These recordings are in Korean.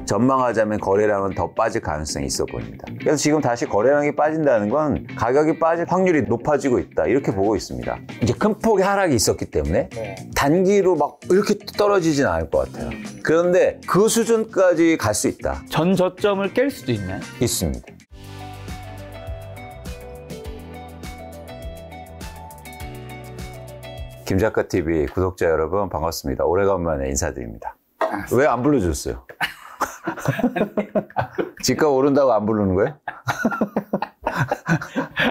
전망하자면 거래량은 더 빠질 가능성이 있어 보입니다. 그래서 지금 다시 거래량이 빠진다는 건 가격이 빠질 확률이 높아지고 있다 이렇게 보고 있습니다. 이제 큰 폭의 하락이 있었기 때문에 단기로 막 이렇게 떨어지진 않을 것 같아요. 그런데 그 수준까지 갈 수 있다. 전 저점을 깰 수도 있나요? 있습니다. 김작가TV 구독자 여러분 반갑습니다. 오래간만에 인사드립니다. 왜 안 불러줬어요? 집값 오른다고 안 부르는 거예요?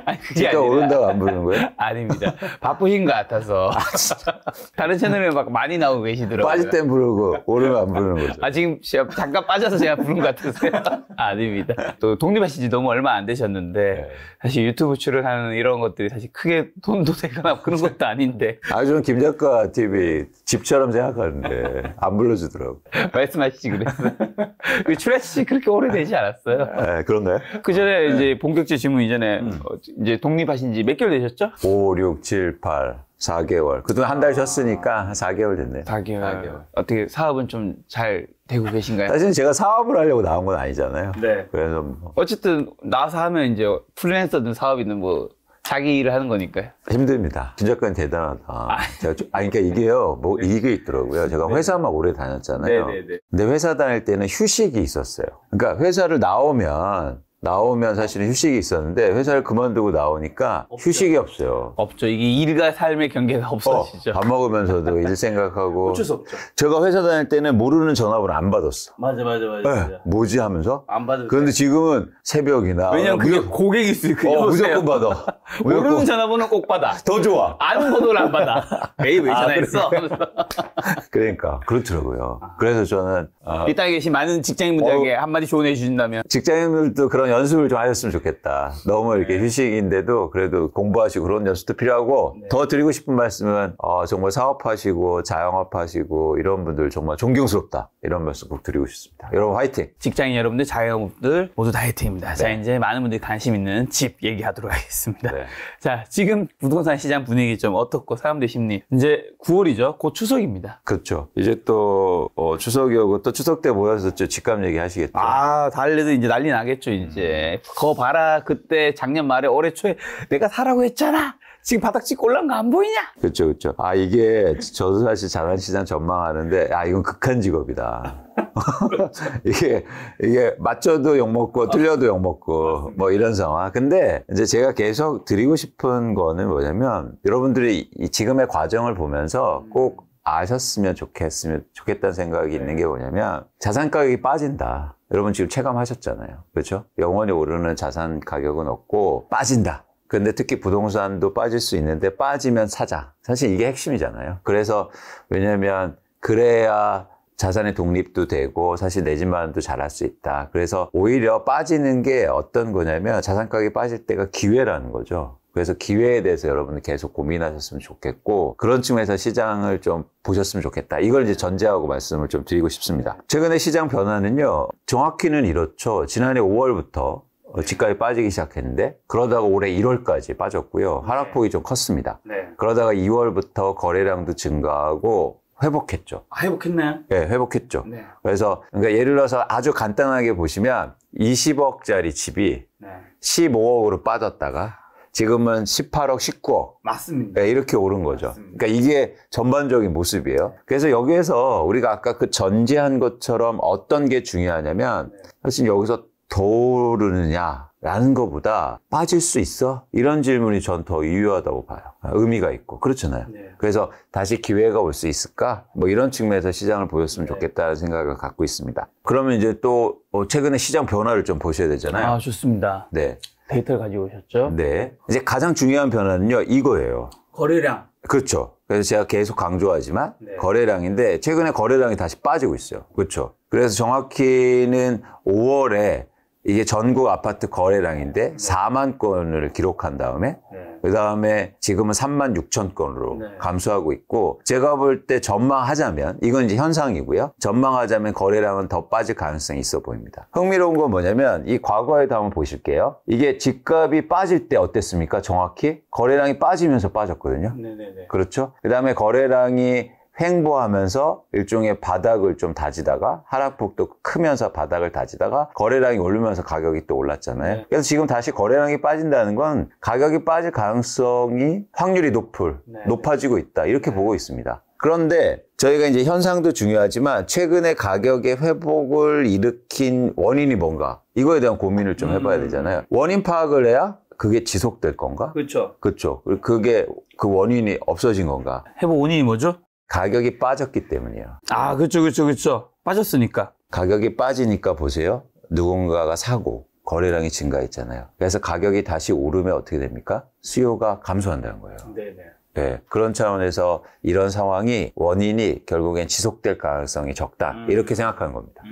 아니, 그게 집값 아니라... 오른다고 안 부르는 거예요? 아닙니다. 바쁘신 것 같아서. 다른 채널에 막 많이 나오고 계시더라고요. 빠질 땐 부르고 오르면 안 부르는 거죠. 아, 지금 제가 잠깐 빠져서 제가 부른 것 같으세요? 아닙니다. 또 독립하신 지 너무 얼마 안 되셨는데 사실 유튜브 출연하는 이런 것들이 사실 크게 돈도 되거나 그런 것도 아닌데. 저는 김작가TV 집처럼 생각하는데 안 불러주더라고요. 말씀하시지 그랬어요. 출연하신 지 그렇게 오래되지 않았어요. 네, 그런가요? 그 전에 이제 본격적 질문 이전에 이제 독립하신 지 몇 개월 되셨죠? 5, 6, 7, 8, 4개월. 그동안 한 달 쉬었으니까 한 4개월 됐네요. 4개월. 어떻게 사업은 좀 잘 되고 계신가요? 사실 제가 사업을 하려고 나온 건 아니잖아요. 네. 그래서 뭐 어쨌든 나와서 하면 이제 프리랜서든 사업이든 뭐 자기 일을 하는 거니까요. 힘듭니다. 김작가는 대단하다. 그러니까 이게요, 뭐 이게 있더라고요. 제가 회사만 오래 다녔잖아요. 네네네. 근데 회사 다닐 때는 휴식이 있었어요. 그러니까 회사를 나오면 사실은 휴식이 있었는데 회사를 그만두고 나오니까 없죠. 휴식이 없어요. 없죠. 이게 일과 삶의 경계가 없어지죠. 밥 먹으면서도 일 생각하고. 어쩔 수 없죠. 제가 회사 다닐 때는 모르는 전화번호 안 받았어. 맞아. 네, 뭐지 하면서. 안 받을 그런데 지금은 새벽이나. 왜냐면 그게 고객일 수 있거든요. 무조건 받아. 모르는 전화번호는 꼭 받아. 더 좋아. 아는 번호를 안 받아. 에이, 왜 전화했어? 그러니까 그렇더라고요. 그래서 저는 이 땅에 계신 많은 직장인분들에게 한마디 조언해 주신다면? 직장인들도 그런 연습을 좀 하셨으면 좋겠다. 너무 이렇게 휴식인데도 그래도 공부하시고 그런 연습도 필요하고 더 드리고 싶은 말씀은 정말 사업하시고 자영업하시고 이런 분들 정말 존경스럽다. 이런 말씀 꼭 드리고 싶습니다. 여러분 화이팅! 직장인 여러분들, 자영업들 모두 다 화이팅입니다. 자, 이제 많은 분들이 관심 있는 집 얘기하도록 하겠습니다. 자, 지금 부동산 시장 분위기 좀 어떻고 사람들 심리 이제 9월이죠. 곧 추석입니다. 그렇죠. 이제 또 추석이 오고 또 추석 때 모여서 집값 얘기 하시겠죠. 달래도 이제 난리 나겠죠, 이제. 거 봐라. 그때 작년 말에 올해 초에 내가 사라고 했잖아. 지금 바닥 찍고 올라온 거 안 보이냐? 그렇죠. 이게 저도 사실 자산시장 전망하는데 이건 극한 직업이다. 이게 맞춰도 욕먹고 틀려도 욕먹고 뭐 이런 상황. 근데 이제 제가 계속 드리고 싶은 거는 뭐냐면 여러분들이 이 지금의 과정을 보면서 꼭 아셨으면 좋겠다는 생각이 있는 게 뭐냐면 자산 가격이 빠진다. 여러분 지금 체감하셨잖아요. 그렇죠? 영원히 오르는 자산 가격은 없고 빠진다. 근데 특히 부동산도 빠질 수 있는데 빠지면 사자. 사실 이게 핵심이잖아요. 그래서 왜냐면 그래야 자산의 독립도 되고 사실 내 집 마련도 잘할 수 있다. 그래서 오히려 빠지는 게 어떤 거냐면 자산 가격이 빠질 때가 기회라는 거죠. 그래서 기회에 대해서 여러분들 계속 고민하셨으면 좋겠고 그런 측면에서 시장을 좀 보셨으면 좋겠다. 이걸 이제 전제하고 말씀을 좀 드리고 싶습니다. 최근에 시장 변화는요. 정확히는 이렇죠. 지난해 5월부터 집값이 빠지기 시작했는데 그러다가 올해 1월까지 빠졌고요. 하락폭이 좀 컸습니다. 그러다가 2월부터 거래량도 증가하고 회복했죠. 회복했나요? 네, 회복했죠. 그래서 그러니까 예를 들어서 아주 간단하게 보시면 20억짜리 집이 15억으로 빠졌다가 지금은 18억, 19억. 맞습니다. 네, 이렇게 오른 거죠. 맞습니다. 그러니까 이게 전반적인 모습이에요. 그래서 여기에서 우리가 아까 그 전제한 것처럼 어떤 게 중요하냐면 사실 여기서 더 오르느냐라는 것보다 빠질 수 있어? 이런 질문이 전 더 유효하다고 봐요. 의미가 있고. 그렇잖아요. 그래서 다시 기회가 올 수 있을까? 뭐 이런 측면에서 시장을 보였으면 좋겠다는 생각을 갖고 있습니다. 그러면 이제 또 최근에 시장 변화를 좀 보셔야 되잖아요. 좋습니다. 네. 데이터를 가지고 오셨죠? 네. 이제 가장 중요한 변화는요, 이거예요. 거래량. 그렇죠. 그래서 제가 계속 강조하지만 거래량인데 최근에 거래량이 다시 빠지고 있어요. 그렇죠. 그래서 정확히는 5월에 이게 전국 아파트 거래량인데 4만 건을 기록한 다음에 그 다음에 지금은 3만 6천 건으로 감소하고 있고 제가 볼 때 전망하자면 이건 이제 현상이고요. 전망하자면 거래량은 더 빠질 가능성이 있어 보입니다. 흥미로운 건 뭐냐면 이 과거에도 한번 보실게요. 이게 집값이 빠질 때 어땠습니까? 정확히 거래량이 빠지면서 빠졌거든요. 그렇죠. 그 다음에 거래량이 횡보하면서 일종의 바닥을 좀 다지다가 하락폭도 크면서 바닥을 다지다가 거래량이 오르면서 가격이 또 올랐잖아요. 네. 그래서 지금 다시 거래량이 빠진다는 건 가격이 빠질 가능성이 확률이 높아지고 있다. 이렇게 보고 있습니다. 그런데 저희가 이제 현상도 중요하지만 최근에 가격의 회복을 일으킨 원인이 뭔가 이거에 대한 고민을 좀 해봐야 되잖아요. 원인 파악을 해야 그게 지속될 건가? 그렇죠. 그렇죠. 그게 그 원인이 없어진 건가? 회복 원인이 뭐죠? 가격이 빠졌기 때문이에요. 아, 그렇죠. 빠졌으니까. 가격이 빠지니까 보세요. 누군가가 사고 거래량이 증가했잖아요. 그래서 가격이 다시 오르면 어떻게 됩니까? 수요가 감소한다는 거예요. 네네. 네, 그런 차원에서 이런 상황이 원인이 결국엔 지속될 가능성이 적다. 이렇게 생각하는 겁니다.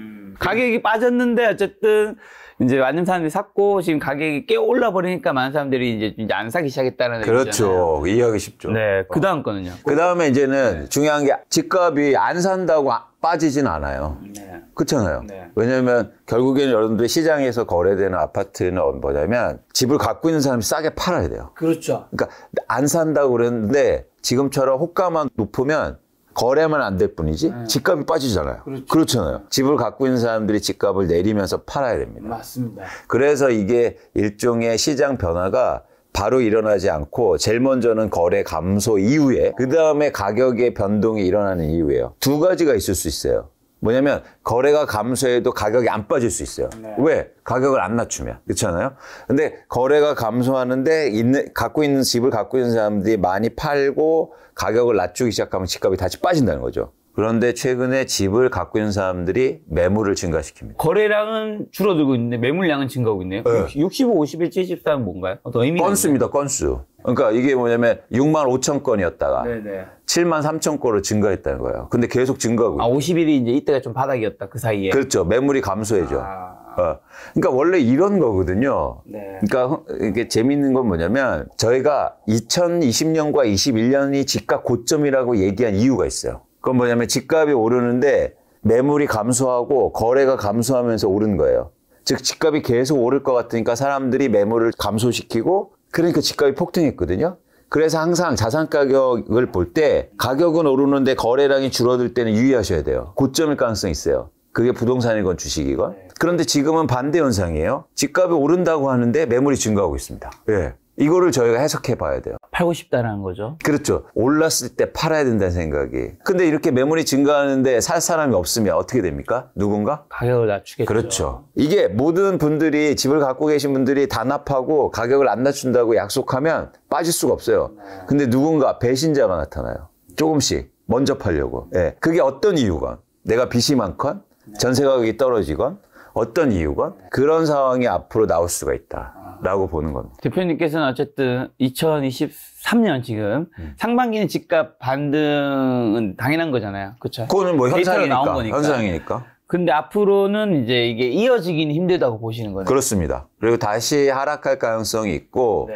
가격이 빠졌는데 어쨌든 이제 많은 사람들이 샀고 지금 가격이 꽤 올라 버리니까 많은 사람들이 이제 안 사기 시작했다는 얘기잖아요. 그렇죠. 이해하기 쉽죠. 네, 그 다음 거는요. 그 다음에 이제는 중요한 게 집값이 안 산다고 빠지진 않아요. 네. 그렇잖아요. 네. 왜냐하면 결국에는 여러분들이 시장에서 거래되는 아파트는 뭐냐면 집을 갖고 있는 사람이 싸게 팔아야 돼요. 그렇죠. 그러니까 안 산다고 그랬는데 지금처럼 호가만 높으면 거래만 안 될 뿐이지 집값이 빠지잖아요. 그렇잖아요. 집을 갖고 있는 사람들이 집값을 내리면서 팔아야 됩니다. 맞습니다. 그래서 이게 일종의 시장 변화가 바로 일어나지 않고 제일 먼저는 거래 감소 이후에 그 다음에 가격의 변동이 일어나는 이유예요. 두 가지가 있을 수 있어요. 뭐냐면 거래가 감소해도 가격이 안 빠질 수 있어요. 네. 왜? 가격을 안 낮추면. 그렇잖아요. 근데 거래가 감소하는데 집을 갖고 있는 사람들이 많이 팔고 가격을 낮추기 시작하면 집값이 다시 빠진다는 거죠. 그런데 최근에 집을 갖고 있는 사람들이 매물을 증가시킵니다. 거래량은 줄어들고 있는데 매물량은 증가하고 있네요. 네. 65, 51, 74는 뭔가요? 어떤 의미가 건수입니다. 건수. 그러니까 이게 뭐냐면 6만 5천 건이었다가 네네. 7만 3천 건으로 증가했다는 거예요. 근데 계속 증가하고 아, 있어요. 50일이 이제 이때가 좀 바닥이었다. 그 사이에. 그렇죠. 매물이 감소해죠. 아. 그러니까 원래 이런 거거든요. 네. 그러니까 이게 재밌는 건 뭐냐면 저희가 2020년과 21년이 집값 고점이라고 얘기한 이유가 있어요. 그건 뭐냐면 집값이 오르는데 매물이 감소하고 거래가 감소하면서 오른 거예요. 즉 집값이 계속 오를 것 같으니까 사람들이 매물을 감소시키고 그러니까 집값이 폭등했거든요. 그래서 항상 자산 가격을 볼 때 가격은 오르는데 거래량이 줄어들 때는 유의하셔야 돼요. 고점일 가능성이 있어요. 그게 부동산이건 주식이건. 그런데 지금은 반대 현상이에요. 집값이 오른다고 하는데 매물이 증가하고 있습니다. 예. 이거를 저희가 해석해 봐야 돼요. 팔고 싶다라는 거죠. 그렇죠. 올랐을 때 팔아야 된다는 생각이. 근데 이렇게 매물이 증가하는데 살 사람이 없으면 어떻게 됩니까? 누군가? 가격을 낮추겠죠. 그렇죠. 이게 모든 분들이 집을 갖고 계신 분들이 단합하고 가격을 안 낮춘다고 약속하면 빠질 수가 없어요. 근데 누군가 배신자가 나타나요. 조금씩 먼저 팔려고. 예. 그게 어떤 이유건 내가 빚이 많건 전세 가격이 떨어지건 어떤 이유건 그런 상황이 앞으로 나올 수가 있다라고 보는 겁니다. 대표님께서는 어쨌든 2023년 지금 상반기는 집값 반등은 당연한 거잖아요. 그렇죠? 그거는 뭐 데이터로 나온 현상이니까. 거니까. 현상이니까. 근데 앞으로는 이제 이게 이어지기는 힘들다고 보시는 거네요. 그렇습니다. 그리고 다시 하락할 가능성이 있고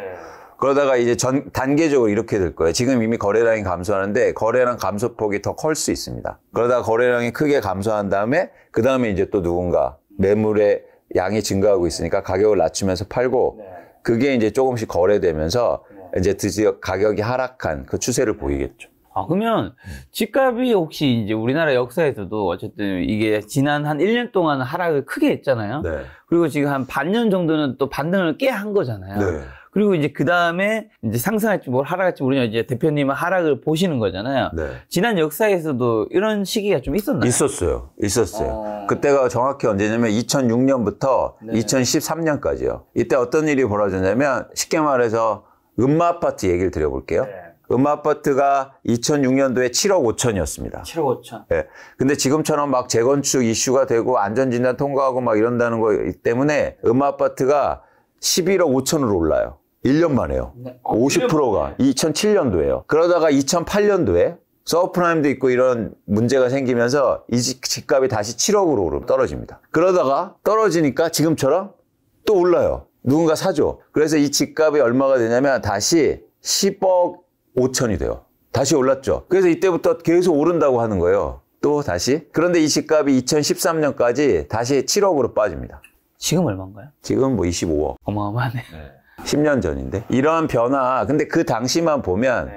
그러다가 이제 단계적으로 이렇게 될 거예요. 지금 이미 거래량이 감소하는데 거래량 감소폭이 더 클 수 있습니다. 그러다가 거래량이 크게 감소한 다음에 그 다음에 이제 또 누군가 매물의 양이 증가하고 있으니까 가격을 낮추면서 팔고 그게 이제 조금씩 거래되면서 이제 드디어 가격이 하락한 그 추세를 보이겠죠. 아, 그러면 집값이 혹시 이제 우리나라 역사에서도 어쨌든 이게 지난 한 1년 동안 하락을 크게 했잖아요. 네. 그리고 지금 한 반년 정도는 또 반등을 꽤 한 거잖아요. 네. 그리고 이제 그 다음에 이제 상승할지 뭘 하락할지 모르냐 이제 대표님은 하락을 보시는 거잖아요. 네. 지난 역사에서도 이런 시기가 좀 있었나요? 있었어요. 그때가 정확히 언제냐면 2006년부터 네. 2013년까지요. 이때 어떤 일이 벌어졌냐면 쉽게 말해서 음마아파트 얘기를 드려볼게요. 네. 음마아파트가 2006년도에 7억 5천이었습니다. 7억 5천. 네. 근데 지금처럼 막 재건축 이슈가 되고 안전진단 통과하고 막 이런다는 거 때문에 음마아파트가 11억 5천으로 올라요. 1년 만에요. 네. 50%가 2007년도에요. 그러다가 2008년도에 서브프라임도 있고 이런 문제가 생기면서 이 집값이 다시 7억으로 떨어집니다. 그러다가 떨어지니까 지금처럼 또 올라요. 누군가 사죠. 그래서 이 집값이 얼마가 되냐면 다시 10억 5천이 돼요. 다시 올랐죠. 그래서 이때부터 계속 오른다고 하는 거예요. 또 다시. 그런데 이 집값이 2013년까지 다시 7억으로 빠집니다. 지금 얼마인가요? 지금 뭐 25억. 어마어마하네. 10년 전인데. 이런 변화, 근데 그 당시만 보면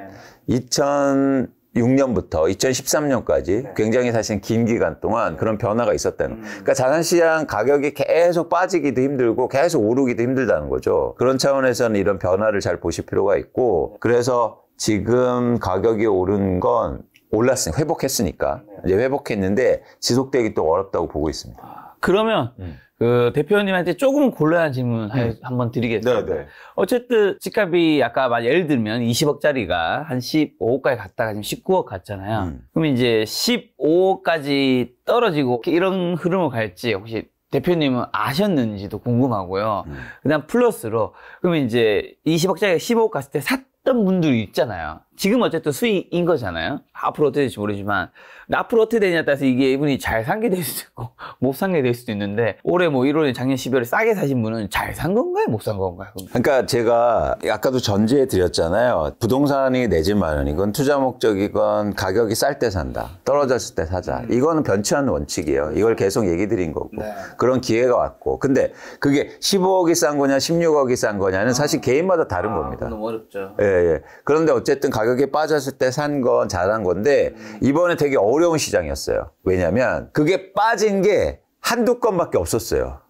2000 2006년부터 2013년까지 굉장히 사실 긴 기간 동안 그런 변화가 있었다는 거예요. 그러니까 자산시장 가격이 계속 빠지기도 힘들고 계속 오르기도 힘들다는 거죠. 그런 차원에서는 이런 변화를 잘 보실 필요가 있고, 그래서 지금 가격이 오른 건 올랐으니까, 회복했으니까 이제 회복했는데 지속되기 또 어렵다고 보고 있습니다. 그러면 그 대표님한테 조금 곤란한 질문 한번 드리겠습니다. 네네. 어쨌든 집값이 아까 예를 들면 20억짜리가 한 15억까지 갔다가 지금 19억 갔잖아요. 그럼 이제 15억까지 떨어지고 이런 흐름을 갈지 혹시 대표님은 아셨는지도 궁금하고요. 그다음 플러스로 그러면 이제 20억짜리가 15억 갔을 때 샀던 분들이 있잖아요. 지금 어쨌든 수익인 거잖아요. 앞으로 어떻게 될지 모르지만 앞으로 어떻게 되냐에 따라서 이게 이분이 잘 산 게 될 수도 있고 못 산 게 될 수도 있는데, 올해 뭐 1월에 작년 12월에 싸게 사신 분은 잘 산 건가요? 못 산 건가요? 그러니까 제가 아까도 전제해 드렸잖아요. 부동산이 내 집 마련이건 투자 목적이건 가격이 쌀 때 산다, 떨어졌을 때 사자. 이거는 변치 않는 원칙이에요. 이걸 계속 얘기 드린 거고. 그런 기회가 왔고. 근데 그게 15억이 싼 거냐 16억이 싼 거냐는 사실 개인마다 다른 겁니다. 너무 어렵죠. 예, 예. 그런데 어쨌든 가격이 빠졌을 때 산 건 잘한 건데 이번에 되게 어려운 시장이었어요. 왜냐면 그게 빠진 게 한두 건밖에 없었어요.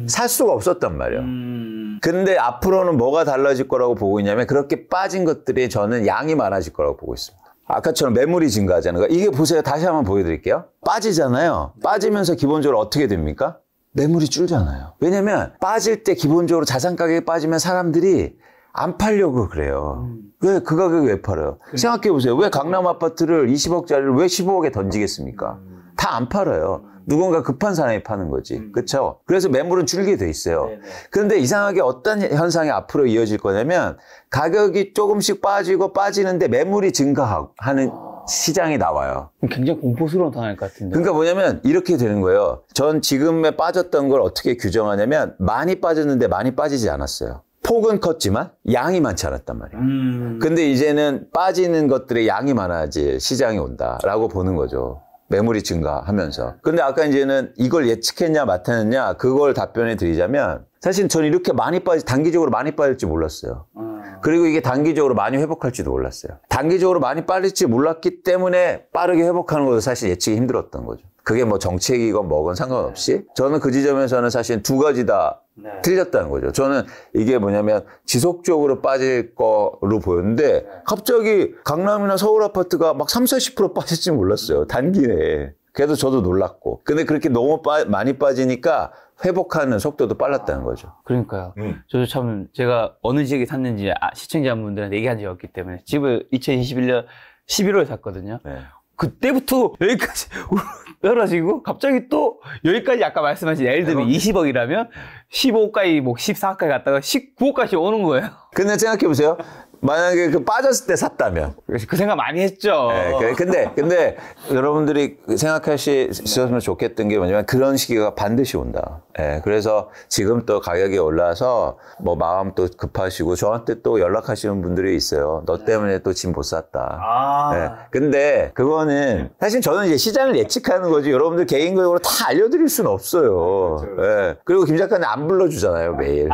살 수가 없었단 말이에요. 근데 앞으로는 뭐가 달라질 거라고 보고 있냐면 그렇게 빠진 것들이 저는 양이 많아질 거라고 보고 있습니다. 아까처럼 매물이 증가하잖아요. 이게 보세요. 다시 한번 보여드릴게요. 빠지잖아요. 빠지면서 기본적으로 어떻게 됩니까? 매물이 줄잖아요. 왜냐면 빠질 때 기본적으로 자산 가격이 빠지면 사람들이 안 팔려고 그래요. 왜 그 가격에 왜 팔아요? 생각해 보세요. 왜 강남 아파트를 20억짜리를 왜 15억에 던지겠습니까? 다 안 팔아요. 누군가 급한 사람이 파는 거지. 그렇죠? 그래서 매물은 줄게 돼 있어요. 그런데 이상하게 어떤 현상이 앞으로 이어질 거냐면 가격이 조금씩 빠지고 빠지는데 매물이 증가하는 시장이 나와요. 굉장히 공포스러운 상황일 것 같은데. 그러니까 뭐냐면 이렇게 되는 거예요. 전 지금에 빠졌던 걸 어떻게 규정하냐면 많이 빠졌는데 많이 빠지지 않았어요. 폭은 컸지만 양이 많지 않았단 말이에요. 근데 이제는 빠지는 것들의 양이 많아질 시장이 온다라고 보는 거죠. 매물이 증가하면서. 근데 아까 이제는 이걸 예측했냐 나타냈냐 그걸 답변해 드리자면 사실 저는 이렇게 단기적으로 많이 빠질지 몰랐어요. 그리고 이게 단기적으로 많이 회복할지도 몰랐어요. 단기적으로 많이 빠질지 몰랐기 때문에 빠르게 회복하는 것도 사실 예측이 힘들었던 거죠. 그게 뭐 정책이건 뭐건 상관없이 저는 그 지점에서는 사실 두 가지 다 틀렸다는 거죠. 저는 이게 뭐냐면 지속적으로 빠질 거로 보였는데 갑자기 강남이나 서울 아파트가 막 30~40% 빠질지 몰랐어요. 단기 내에. 그래도 저도 놀랐고. 근데 그렇게 너무 많이 빠지니까 회복하는 속도도 빨랐다는 거죠. 그러니까요. 저도 참 제가 어느 지역에 샀는지 시청자분들한테 얘기한 적이 없기 때문에 집을 2021년 11월에 샀거든요. 네. 그때부터 여기까지 떨어지고 갑자기 또 여기까지 아까 말씀하신 예를 들면 20억이라면 15억까지 뭐 14억까지 갔다가 19억까지 오는 거예요. 근데 생각해 보세요. 만약에 그 빠졌을 때 샀다면. 그 생각 많이 했죠. 네, 근데 여러분들이 생각하시면 좋겠던 게 뭐냐면 그런 시기가 반드시 온다. 네, 그래서 지금 또 가격이 올라서 뭐 마음 또 급하시고 저한테 또 연락하시는 분들이 있어요. 너 때문에 또 집 못 샀다. 네, 근데 그거는 사실 저는 이제 시장을 예측하는 거지 여러분들 개인적으로 다 알려드릴 수는 없어요. 그렇죠. 네, 그리고 김 작가는 안 불러주잖아요, 매일.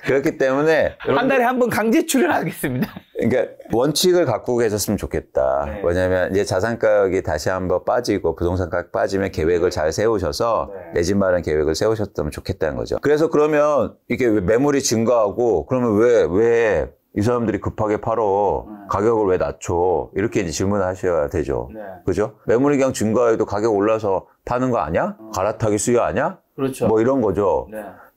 그렇기 때문에 한 달에 한 번 강제 출연하겠습니다. 그러니까 원칙을 갖고 계셨으면 좋겠다. 네. 왜냐하면 이제 자산 가격이 다시 한번 빠지고 부동산 가격 빠지면 계획을 잘 세우셔서 내 집 마련 계획을 세우셨다면 좋겠다는 거죠. 그래서 그러면 이게 매물이 증가하고 그러면 왜 이 사람들이 급하게 팔어 가격을 왜 낮춰 이렇게 이제 질문하셔야 되죠. 그죠? 매물이 그냥 증가해도 가격 올라서 파는 거 아니야? 갈아타기 수요 아니야? 그렇죠. 뭐 이런 거죠.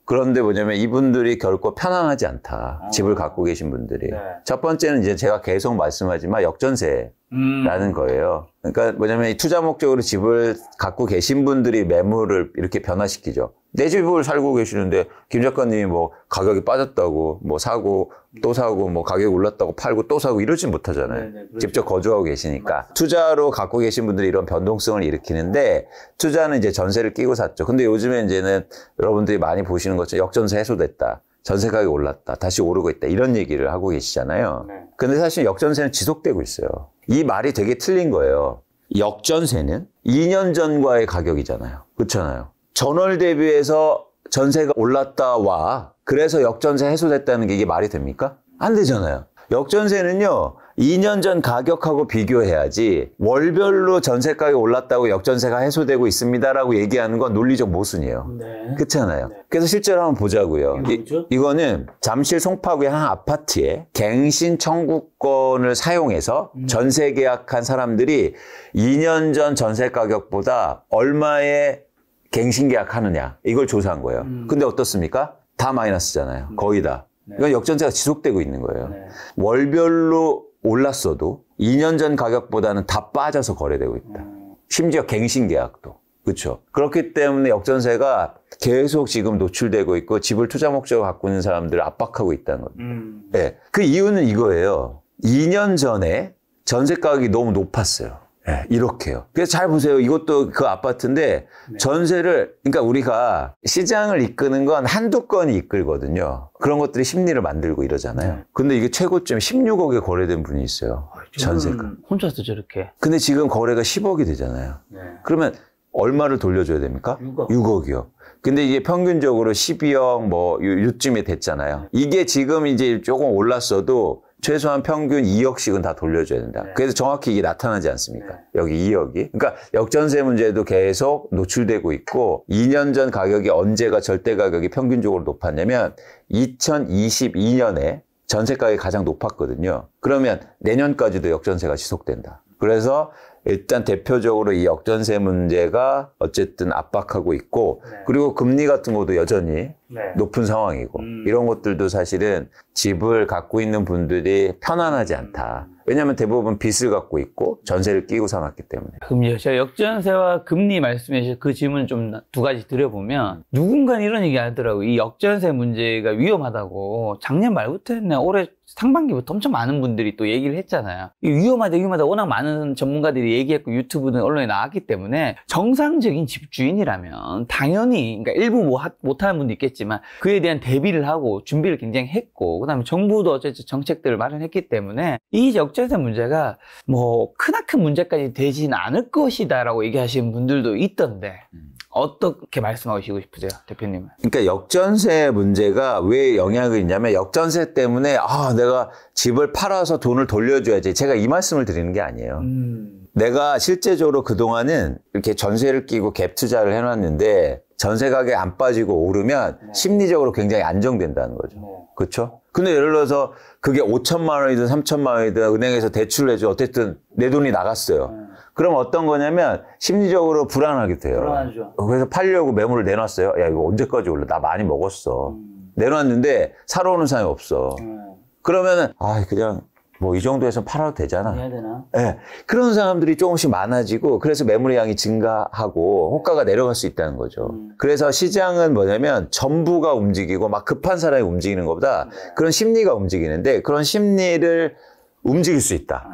그런데 뭐냐면 이분들이 결코 편안하지 않다. 집을 갖고 계신 분들이. 첫 번째는 이제 제가 계속 말씀하지만 역전세라는 거예요. 그러니까 뭐냐면 이 투자 목적으로 집을 갖고 계신 분들이 매물을 이렇게 변화시키죠. 내 집을 살고 계시는데 김 작가님이 뭐 가격이 빠졌다고 뭐 사고 또 사고 뭐 가격이 올랐다고 팔고 또 사고 이러진 못하잖아요. 직접 거주하고 계시니까. 투자로 갖고 계신 분들이 이런 변동성을 일으키는데 근데 이제 전세를 끼고 샀죠. 근데 요즘에 이제는 여러분들이 많이 보시는 것처럼 역전세 해소됐다. 전세 가격이 올랐다. 다시 오르고 있다. 이런 얘기를 하고 계시잖아요. 근데 사실 역전세는 지속되고 있어요. 이 말이 되게 틀린 거예요. 역전세는 2년 전과의 가격이잖아요. 그렇잖아요. 전월 대비해서 전세가 올랐다 와. 그래서 역전세 해소됐다는 게 이게 말이 됩니까? 안 되잖아요. 역전세는요, 2년 전 가격하고 비교해야지 월별로 전세 가격이 올랐다고 역전세가 해소되고 있습니다라고 얘기하는 건 논리적 모순이에요. 네. 그렇잖아요. 네. 그래서 실제로 한번 보자고요. 이거는 잠실 송파구의 한 아파트에 갱신 청구권을 사용해서 전세 계약한 사람들이 2년 전 전세 가격보다 얼마에 갱신 계약하느냐 이걸 조사한 거예요. 근데 어떻습니까? 다 마이너스잖아요. 거의 다. 이건 역전세가 지속되고 있는 거예요. 네. 월별로 올랐어도 2년 전 가격보다는 다 빠져서 거래되고 있다. 심지어 갱신 계약도. 그렇죠. 그렇기 때문에 역전세가 계속 지금 노출되고 있고 집을 투자 목적으로 갖고 있는 사람들을 압박하고 있다는 겁니다. 네. 그 이유는 이거예요. 2년 전에 전세 가격이 너무 높았어요. 네, 이렇게요. 그래서 잘 보세요. 이것도 그 아파트인데 네. 전세를, 그러니까 우리가 시장을 이끄는 건 한두 건이 이끌거든요. 그런 것들이 심리를 만들고 이러잖아요. 네. 근데 이게 최고점 16억에 거래된 분이 있어요. 전세가. 혼자서 저렇게. 근데 지금 거래가 10억이 되잖아요. 네. 그러면 얼마를 돌려줘야 됩니까? 6억. 6억이요. 근데 이게 평균적으로 12억 뭐 요쯤에 됐잖아요. 이게 지금 이제 조금 올랐어도 최소한 평균 2억씩은 다 돌려줘야 된다. 네. 그래서 정확히 이게 나타나지 않습니까? 네. 여기 2억이. 그러니까 역전세 문제도 계속 노출되고 있고 2년 전 가격이 언제가 절대 가격이 평균적으로 높았냐면 2022년에 전세 가격이 가장 높았거든요. 그러면 내년까지도 역전세가 지속된다. 그래서 일단 대표적으로 이 역전세 문제가 어쨌든 압박하고 있고 네. 그리고 금리 같은 것도 여전히 네. 높은 상황이고 이런 것들도 사실은 집을 갖고 있는 분들이 편안하지 않다. 왜냐하면 대부분 빚을 갖고 있고 전세를 끼고 살았기 때문에. 그럼 제가 역전세와 금리 말씀해 주신 그 질문 좀 두 가지 드려보면 누군가는 이런 얘기 하더라고요. 이 역전세 문제가 위험하다고 작년 말부터 했네. 올해 상반기부터 엄청 많은 분들이 또 얘기를 했잖아요. 이 위험하다 워낙 많은 전문가들이 얘기했고 유튜브든 언론에 나왔기 때문에 정상적인 집주인이라면 당연히 그러니까 일부 못하는 분도 있겠지만 그에 대한 대비를 하고 준비를 굉장히 했고 그다음에 정부도 어쨌든 정책들을 마련했기 때문에 이 역전세 문제가 뭐 크나큰 문제까지 되지는 않을 것이다라고 얘기하시는 분들도 있던데 어떻게 말씀하시고 싶으세요, 대표님은? 그러니까 역전세 문제가 왜 영향을 있냐면 역전세 때문에 내가 집을 팔아서 돈을 돌려줘야지. 제가 이 말씀을 드리는 게 아니에요. 내가 실제적으로 그동안은 이렇게 전세를 끼고 갭 투자를 해놨는데 전세 가격이 안 빠지고 오르면 네. 심리적으로 굉장히 안정된다는 거죠. 네. 그렇죠? 근데 예를 들어서 그게 5천만 원이든 3천만 원이든 은행에서 대출을 해줘. 어쨌든 내 돈이 나갔어요. 그럼 어떤 거냐면 심리적으로 불안하게 돼요. 불안하죠. 그래서 팔려고 매물을 내놨어요. 야, 이거 언제까지 올라? 나 많이 먹었어. 내놨는데 사러 오는 사람이 없어. 그러면은 그냥 뭐 이 정도에서 팔아도 되잖아. 해야 되나? 네. 그런 사람들이 조금씩 많아지고 그래서 매물량이 증가하고 호가가 내려갈 수 있다는 거죠. 그래서 시장은 뭐냐면 전부가 움직이고 막 급한 사람이 움직이는 것보다 그런 심리가 움직이는데 그런 심리를 움직일 수 있다.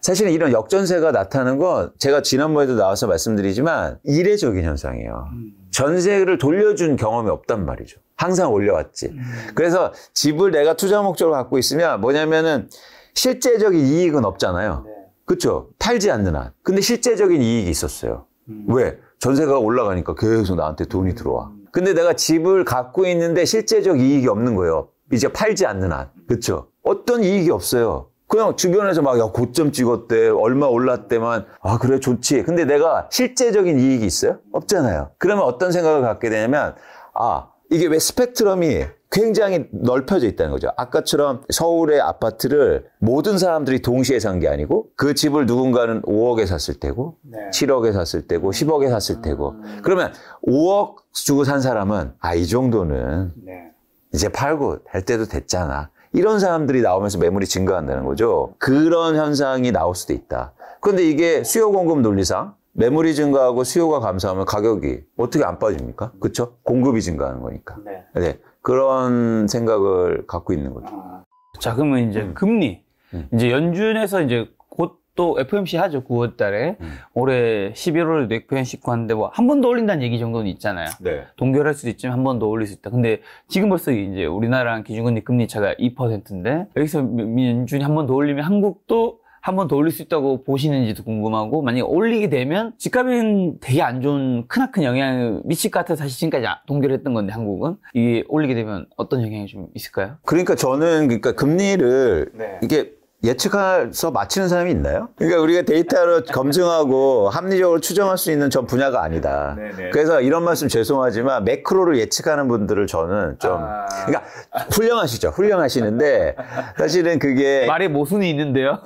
사실은 이런 역전세가 나타나는 건 제가 지난번에도 나와서 말씀드리지만 이례적인 현상이에요. 전세를 돌려준 경험이 없단 말이죠. 항상 올려왔지. 그래서 집을 내가 투자 목적으로 갖고 있으면 뭐냐면은 실제적인 이익은 없잖아요. 그렇죠? 팔지 않는 한. 근데 실제적인 이익이 있었어요. 왜? 전세가 올라가니까 계속 나한테 돈이 들어와. 근데 내가 집을 갖고 있는데 실제적 이익이 없는 거예요. 이제 팔지 않는 한. 그렇죠? 어떤 이익이 없어요. 그냥 주변에서 막, 야, 고점 찍었대. 얼마 올랐대만. 그래, 좋지. 근데 내가 실제적인 이익이 있어요? 없잖아요. 그러면 어떤 생각을 갖게 되냐면, 이게 왜 스펙트럼이 굉장히 넓혀져 있다는 거죠. 아까처럼 서울의 아파트를 모든 사람들이 동시에 산 게 아니고 그 집을 누군가는 5억에 샀을 때고 네. 7억에 샀을 때고 10억에 샀을 때고 그러면 5억 주고 산 사람은 이 정도는 네. 이제 팔고 할 때도 됐잖아. 이런 사람들이 나오면서 매물이 증가한다는 거죠. 그런 현상이 나올 수도 있다. 그런데 이게 수요 공급 논리상 매물이 증가하고 수요가 감소하면 가격이 어떻게 안 빠집니까? 그렇죠? 공급이 증가하는 거니까. 네. 네. 그런 생각을 갖고 있는 거죠. 자, 그러면 이제 금리. 이제 연준에서 이제 곧 또 FOMC 하죠. 9월 달에. 올해 11월에도 FOMC 하는데 뭐 한 번 더 올린다는 얘기 정도는 있잖아요. 네. 동결할 수도 있지만 한 번 더 올릴 수 있다. 근데 지금 벌써 이제 우리나라랑 기준금리 금리 차가 2%인데 여기서 연준이 한 번 더 올리면 한국도 한 번 더 올릴 수 있다고 보시는지도 궁금하고, 만약에 올리게 되면 집값은 되게 안 좋은 크나큰 영향을 미칠 것 같아서 사실 지금까지 동결했던 건데, 한국은 이게 올리게 되면 어떤 영향이 좀 있을까요? 그러니까 저는 그러니까 금리를 네. 이게 예측해서 맞히는 사람이 있나요? 그러니까 우리가 데이터로 검증하고 합리적으로 추정할 수 있는 전 분야가 아니다. 네네. 그래서 이런 말씀 죄송하지만 매크로를 예측하는 분들을 저는 좀 그러니까 훌륭하시죠. 훌륭하시는데 사실은 그게 말에 모순이 있는데요.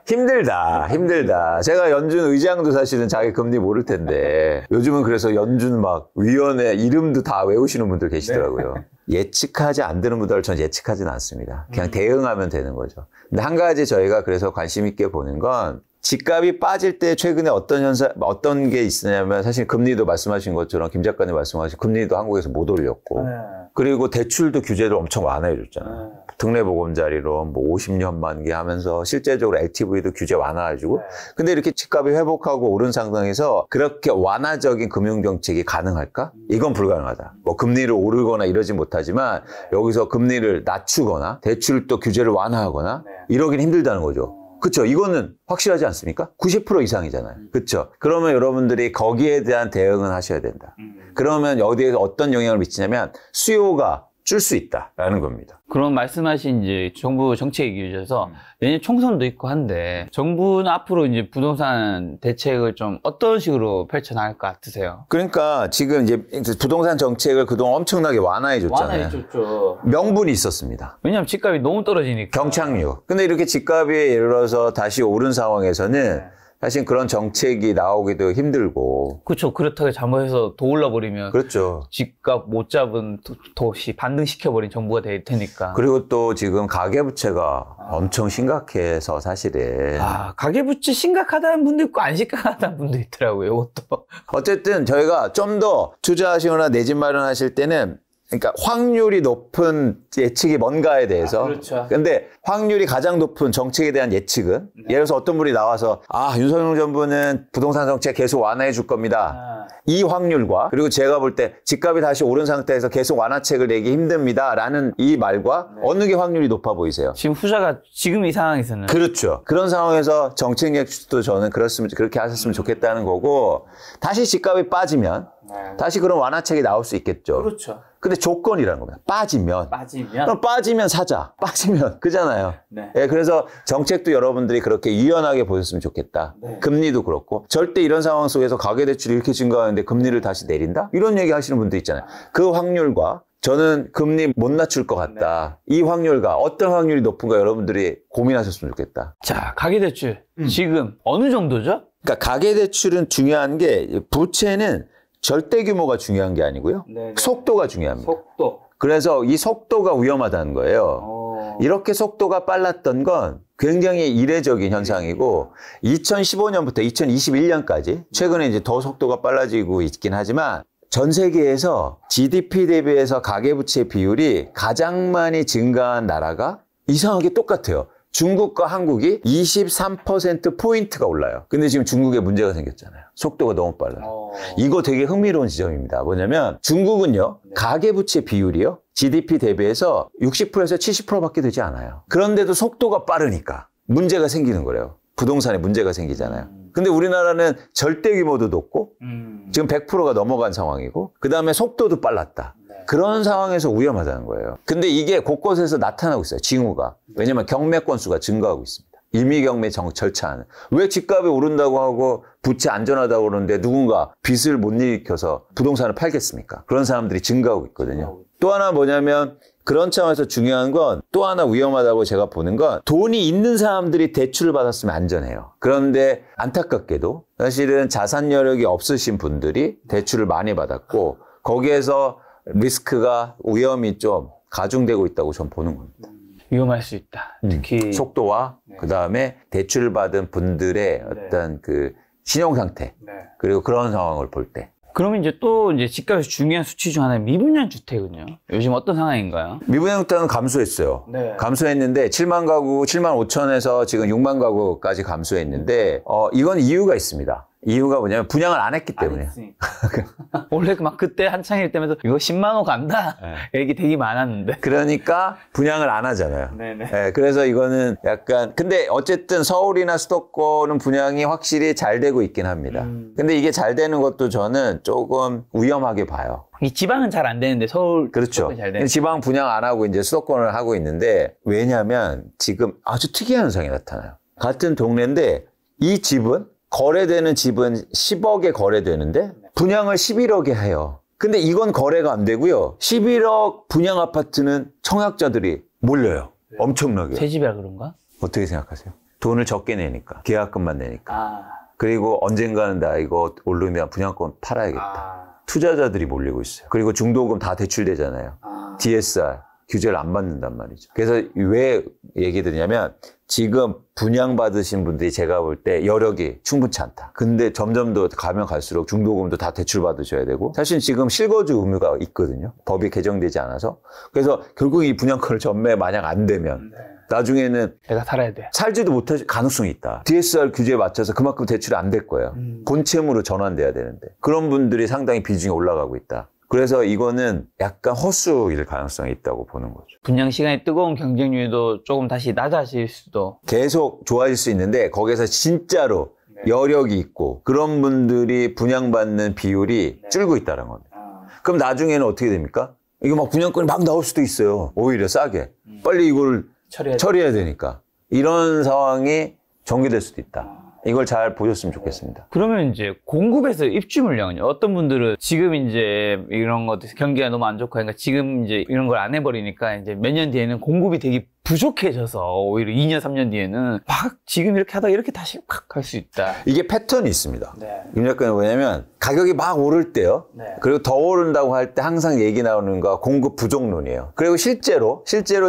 힘들다. 제가 연준 의장도 사실은 자기 금리 모를 텐데 요즘은 그래서 연준 막 위원회 이름도 다 외우시는 분들 계시더라고요. 예측하지 안 되는 분들을 전 예측하지는 않습니다. 그냥 대응하면 되는 거죠. 근데 한 가지 저희가 그래서 관심 있게 보는 건 집값이 빠질 때 최근에 어떤 게 있으냐면 사실 금리도 말씀하신 것처럼 김 작가님 말씀하신 금리도 한국에서 못 올렸고 그리고 대출도 규제를 엄청 완화해 줬잖아요. 특례보금자리로 뭐 50년 만기 하면서 실제적으로 LTV도 규제 완화해주고 근데 이렇게 집값이 회복하고 오른 상황에서 그렇게 완화적인 금융정책이 가능할까? 이건 불가능하다. 뭐 금리를 오르거나 이러지 못하지만 여기서 금리를 낮추거나 대출도 규제를 완화하거나 이러긴 힘들다는 거죠. 그렇죠. 이거는 확실하지 않습니까? 90% 이상이잖아요. 그렇죠. 그러면 여러분들이 거기에 대한 대응은 하셔야 된다. 그러면 여기에서 어떤 영향을 미치냐면 수요가 줄 수 있다라는 겁니다. 그런 말씀하신 이제 정부 정책 얘기 주셔서 내년 총선도 있고 한데 정부는 앞으로 이제 부동산 대책을 좀 어떤 식으로 펼쳐나갈 것 같으세요? 그러니까 지금 이제 부동산 정책을 그동안 엄청나게 완화해 줬잖아요. 완화해줬죠. 명분이 있었습니다. 왜냐하면 집값이 너무 떨어지니까. 경착륙. 근데 이렇게 집값이 예를 들어서 다시 오른 상황에서는 사실 그런 정책이 나오기도 힘들고. 그렇죠. 그렇다고 잘못해서 더 올라버리면 그렇죠. 집값 못 잡은 도시 반등시켜버린 정부가 될 테니까. 그리고 또 지금 가계부채가 엄청 심각해서 사실은. 가계부채 심각하다는 분도 있고 안 심각하다는 분도 있더라고요. 이것도. 어쨌든 저희가 좀 더 투자하시거나 내 집 마련하실 때는 그러니까 확률이 높은 예측이 뭔가에 대해서. 그렇죠. 근데 확률이 가장 높은 정책에 대한 예측은 예를 들어서 어떤 분이 나와서 윤석열 정부는 부동산 정책 계속 완화해 줄 겁니다. 이 확률과 그리고 제가 볼 때 집값이 다시 오른 상태에서 계속 완화책을 내기 힘듭니다. 라는 이 말과 어느 게 확률이 높아 보이세요? 지금 후자가 지금 이 상황에서는. 그렇죠. 그런 상황에서 정책 예측도 저는 그렇게 하셨으면 좋겠다는 거고 다시 집값이 빠지면 다시 그런 완화책이 나올 수 있겠죠. 그렇죠. 근데 조건이라는 겁니다. 빠지면. 그럼 빠지면 사자. 빠지면. 그잖아요. 네. 예, 그래서 정책도 여러분들이 그렇게 유연하게 보셨으면 좋겠다. 네. 금리도 그렇고. 절대 이런 상황 속에서 가계대출이 이렇게 증가하는데 금리를 다시 내린다? 이런 얘기 하시는 분도 있잖아요. 그 확률과 저는 금리 못 낮출 것 같다. 이 확률과 어떤 확률이 높은가 여러분들이 고민하셨으면 좋겠다. 자, 가계대출. 지금 어느 정도죠? 그러니까 가계대출은 중요한 게 부채는 절대 규모가 중요한 게 아니고요. 속도가 중요합니다. 속도. 그래서 이 속도가 위험하다는 거예요. 이렇게 속도가 빨랐던 건 굉장히 이례적인 현상이고 2015년부터 2021년까지 최근에 이제 더 속도가 빨라지고 있긴 하지만 전 세계에서 GDP 대비해서 가계부채 비율이 가장 많이 증가한 나라가 이상하게 똑같아요. 중국과 한국이 23%포인트가 올라요. 근데 지금 중국에 문제가 생겼잖아요. 속도가 너무 빨라요. 이거 되게 흥미로운 지점입니다. 뭐냐면 중국은요. 가계부채 비율이요. GDP 대비해서 60%에서 70%밖에 되지 않아요. 그런데도 속도가 빠르니까 문제가 생기는 거래요. 부동산에 문제가 생기잖아요. 근데 우리나라는 절대 규모도 높고 지금 100%가 넘어간 상황이고 그다음에 속도도 빨랐다. 그런 상황에서 위험하다는 거예요. 근데 이게 곳곳에서 나타나고 있어요. 징후가. 왜냐면 경매 건수가 증가하고 있습니다. 임의경매 절차는. 왜 집값이 오른다고 하고 부채 안전하다고 그러는데 누군가 빚을 못 일으켜서 부동산을 팔겠습니까? 그런 사람들이 증가하고 있거든요. 또 하나 뭐냐면 그런 차원에서 중요한 건 또 하나 위험하다고 제가 보는 건 돈이 있는 사람들이 대출을 받았으면 안전해요. 그런데 안타깝게도 사실은 자산 여력이 없으신 분들이 대출을 많이 받았고 거기에서 리스크가 위험이 좀 가중되고 있다고 저는 보는 겁니다. 위험할 수 있다. 특히 속도와 그다음에 대출을 받은 분들의 어떤 그 신용 상태 그리고 그런 상황을 볼 때. 그러면 이제 또 이제 집값에서 중요한 수치 중 하나는 미분양 주택은요. 요즘 어떤 상황인가요? 미분양 주택은 감소했어요. 감소했는데 7만 가구, 7만 5천에서 지금 6만 가구까지 감소했는데 이건 이유가 있습니다. 이유가 뭐냐면 분양을 안 했기 때문에. 원래 막 그때 한창일 때면서 이거 10만 원 간다 얘기 되게 많았는데. 그러니까 분양을 안 하잖아요. 네, 그래서 이거는 약간 근데 어쨌든 서울이나 수도권은 분양이 확실히 잘 되고 있긴 합니다. 근데 이게 잘 되는 것도 저는 조금 위험하게 봐요. 이 지방은 잘 안 되는데 서울 그렇죠. 잘 되는. 지방 분양 안 하고 이제 수도권을 하고 있는데 왜냐하면 지금 아주 특이한 현상이 나타나요. 같은 동네인데 이 집은 거래되는 집은 10억에 거래되는데 분양을 11억에 해요. 근데 이건 거래가 안 되고요. 11억 분양 아파트는 청약자들이 몰려요. 엄청나게. 새 집이라 그런가? 어떻게 생각하세요? 돈을 적게 내니까. 계약금만 내니까. 그리고 언젠가는 나 이거 오르면 분양권 팔아야겠다. 투자자들이 몰리고 있어요. 그리고 중도금 다 대출되잖아요. DSR 규제를 안 받는단 말이죠. 그래서 왜 얘기 드리냐면 지금 분양받으신 분들이 제가 볼 때 여력이 충분치 않다. 근데 점점 더 가면 갈수록 중도금도 다 대출받으셔야 되고 사실 지금 실거주 의무가 있거든요. 법이 개정되지 않아서. 그래서 결국 이 분양권을 전매 만약 안 되면 나중에는 내가 살아야 돼. 살지도 못할 가능성이 있다. DSR 규제에 맞춰서 그만큼 대출이 안 될 거예요. 본채무로 전환돼야 되는데. 그런 분들이 상당히 비중이 올라가고 있다. 그래서 이거는 약간 허수일 가능성이 있다고 보는 거죠. 분양 시간이 뜨거운 경쟁률도 조금 다시 낮아질 수도. 계속 좋아질 수 있는데 거기서 진짜로 여력이 있고 그런 분들이 분양받는 비율이 줄고 있다는 겁니다. 그럼 나중에는 어떻게 됩니까? 이거 막 분양권이 막 나올 수도 있어요. 오히려 싸게. 빨리 이걸 처리해야 되니까. 이런 상황이 전개될 수도 있다. 이걸 잘 보셨으면 좋겠습니다. 그러면 이제 공급에서 입주 물량은요? 어떤 분들은 지금 이제 이런 것 경기가 너무 안 좋고 하니까 지금 이제 이런 걸 안 해버리니까 이제 몇 년 뒤에는 공급이 되게 부족해져서 오히려 2년, 3년 뒤에는 막 지금 이렇게 하다가 이렇게 다시 확 갈 수 있다. 이게 패턴이 있습니다. 김 작가는 뭐냐면 가격이 막 오를 때요. 그리고 더 오른다고 할 때 항상 얘기 나오는 거 공급 부족론이에요. 그리고 실제로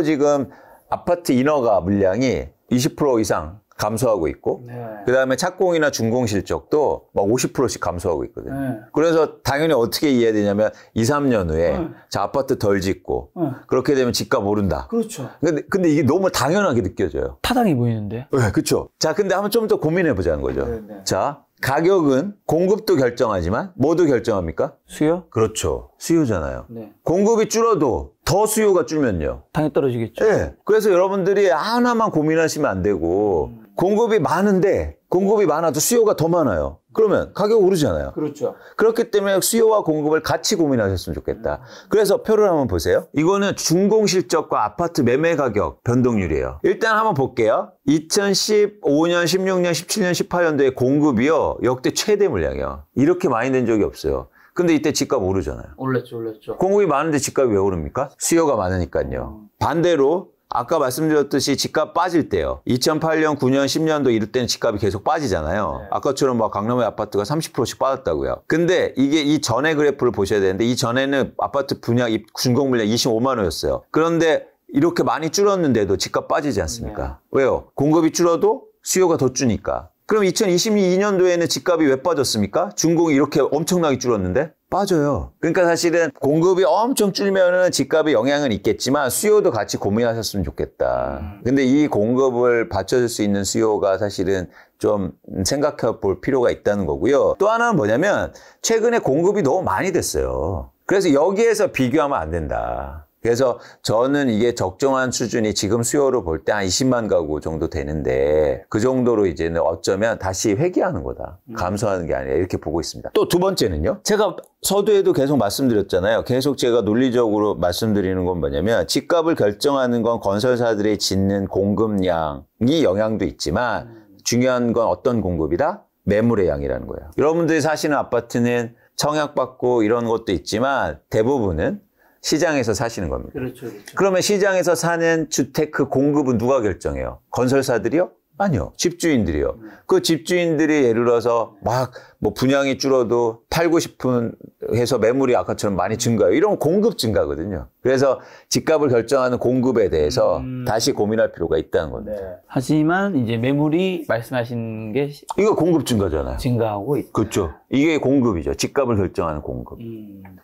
지금 아파트 인허가 물량이 20% 이상 감소하고 있고 그 다음에 착공이나 준공 실적도 막 50%씩 감소하고 있거든요. 그래서 당연히 어떻게 이해해야 되냐면 2, 3년 후에 자 아파트 덜 짓고 그렇게 되면 집값 오른다. 그렇죠. 근데 이게 너무 당연하게 느껴져요. 타당해 보이는데. 네, 그렇죠. 자, 근데 한번 좀 더 고민해 보자는 거죠. 자, 가격은 공급도 결정하지만 뭐도 결정합니까? 수요? 그렇죠. 수요잖아요. 공급이 줄어도 더 수요가 줄면요. 당연히 떨어지겠죠. 네. 그래서 여러분들이 하나만 고민하시면 안 되고 공급이 많은데 공급이 많아도 수요가 더 많아요. 그러면 가격 오르잖아요. 그렇죠. 그렇기 때문에 수요와 공급을 같이 고민하셨으면 좋겠다. 그래서 표를 한번 보세요. 이거는 준공 실적과 아파트 매매 가격 변동률이에요. 일단 한번 볼게요. 2015년, 16년, 17년, 18년도에 공급이요. 역대 최대 물량이요. 이렇게 많이 된 적이 없어요. 근데 이때 집값 오르잖아요. 올랐죠. 공급이 많은데 집값이 왜 오릅니까? 수요가 많으니까요. 반대로 아까 말씀드렸듯이 집값 빠질 때요. 2008년, 9년, 10년도 이럴 때는 집값이 계속 빠지잖아요. 아까처럼 막 강남의 아파트가 30%씩 빠졌다고요. 근데 이게 이 전의 그래프를 보셔야 되는데 이 전에는 아파트 분양, 준공 물량 25만 원이었어요. 그런데 이렇게 많이 줄었는데도 집값 빠지지 않습니까? 왜요? 공급이 줄어도 수요가 더 주니까. 그럼 2022년도에는 집값이 왜 빠졌습니까? 준공이 이렇게 엄청나게 줄었는데? 빠져요. 그러니까 사실은 공급이 엄청 줄면은 집값에 영향은 있겠지만 수요도 같이 고민하셨으면 좋겠다. 근데 이 공급을 받쳐줄 수 있는 수요가 사실은 좀 생각해 볼 필요가 있다는 거고요. 또 하나는 뭐냐면 최근에 공급이 너무 많이 됐어요. 그래서 여기에서 비교하면 안 된다. 그래서 저는 이게 적정한 수준이 지금 수요로 볼 때 한 20만 가구 정도 되는데 그 정도로 이제는 어쩌면 다시 회귀하는 거다. 감소하는 게 아니라 이렇게 보고 있습니다. 또 두 번째는요. 제가 서두에도 계속 말씀드렸잖아요. 계속 제가 논리적으로 말씀드리는 건 뭐냐면 집값을 결정하는 건 건설사들이 짓는 공급량이 영향도 있지만 중요한 건 어떤 공급이다? 매물의 양이라는 거예요. 여러분들이 사시는 아파트는 청약받고 이런 것도 있지만 대부분은 시장에서 사시는 겁니다. 그렇죠. 그러면 시장에서 사는 주택 그 공급은 누가 결정해요? 건설사들이요? 아니요. 집주인들이요. 그 집주인들이 예를 들어서 막 뭐 분양이 줄어도 팔고 싶은 해서 매물이 아까처럼 많이 증가해요. 이런 공급 증가거든요. 그래서 집값을 결정하는 공급에 대해서 다시 고민할 필요가 있다는 겁니다. 하지만 이제 매물이 말씀하신 게 이거 공급 증가잖아요. 증가하고 있다. 그렇죠. 이게 공급이죠. 집값을 결정하는 공급.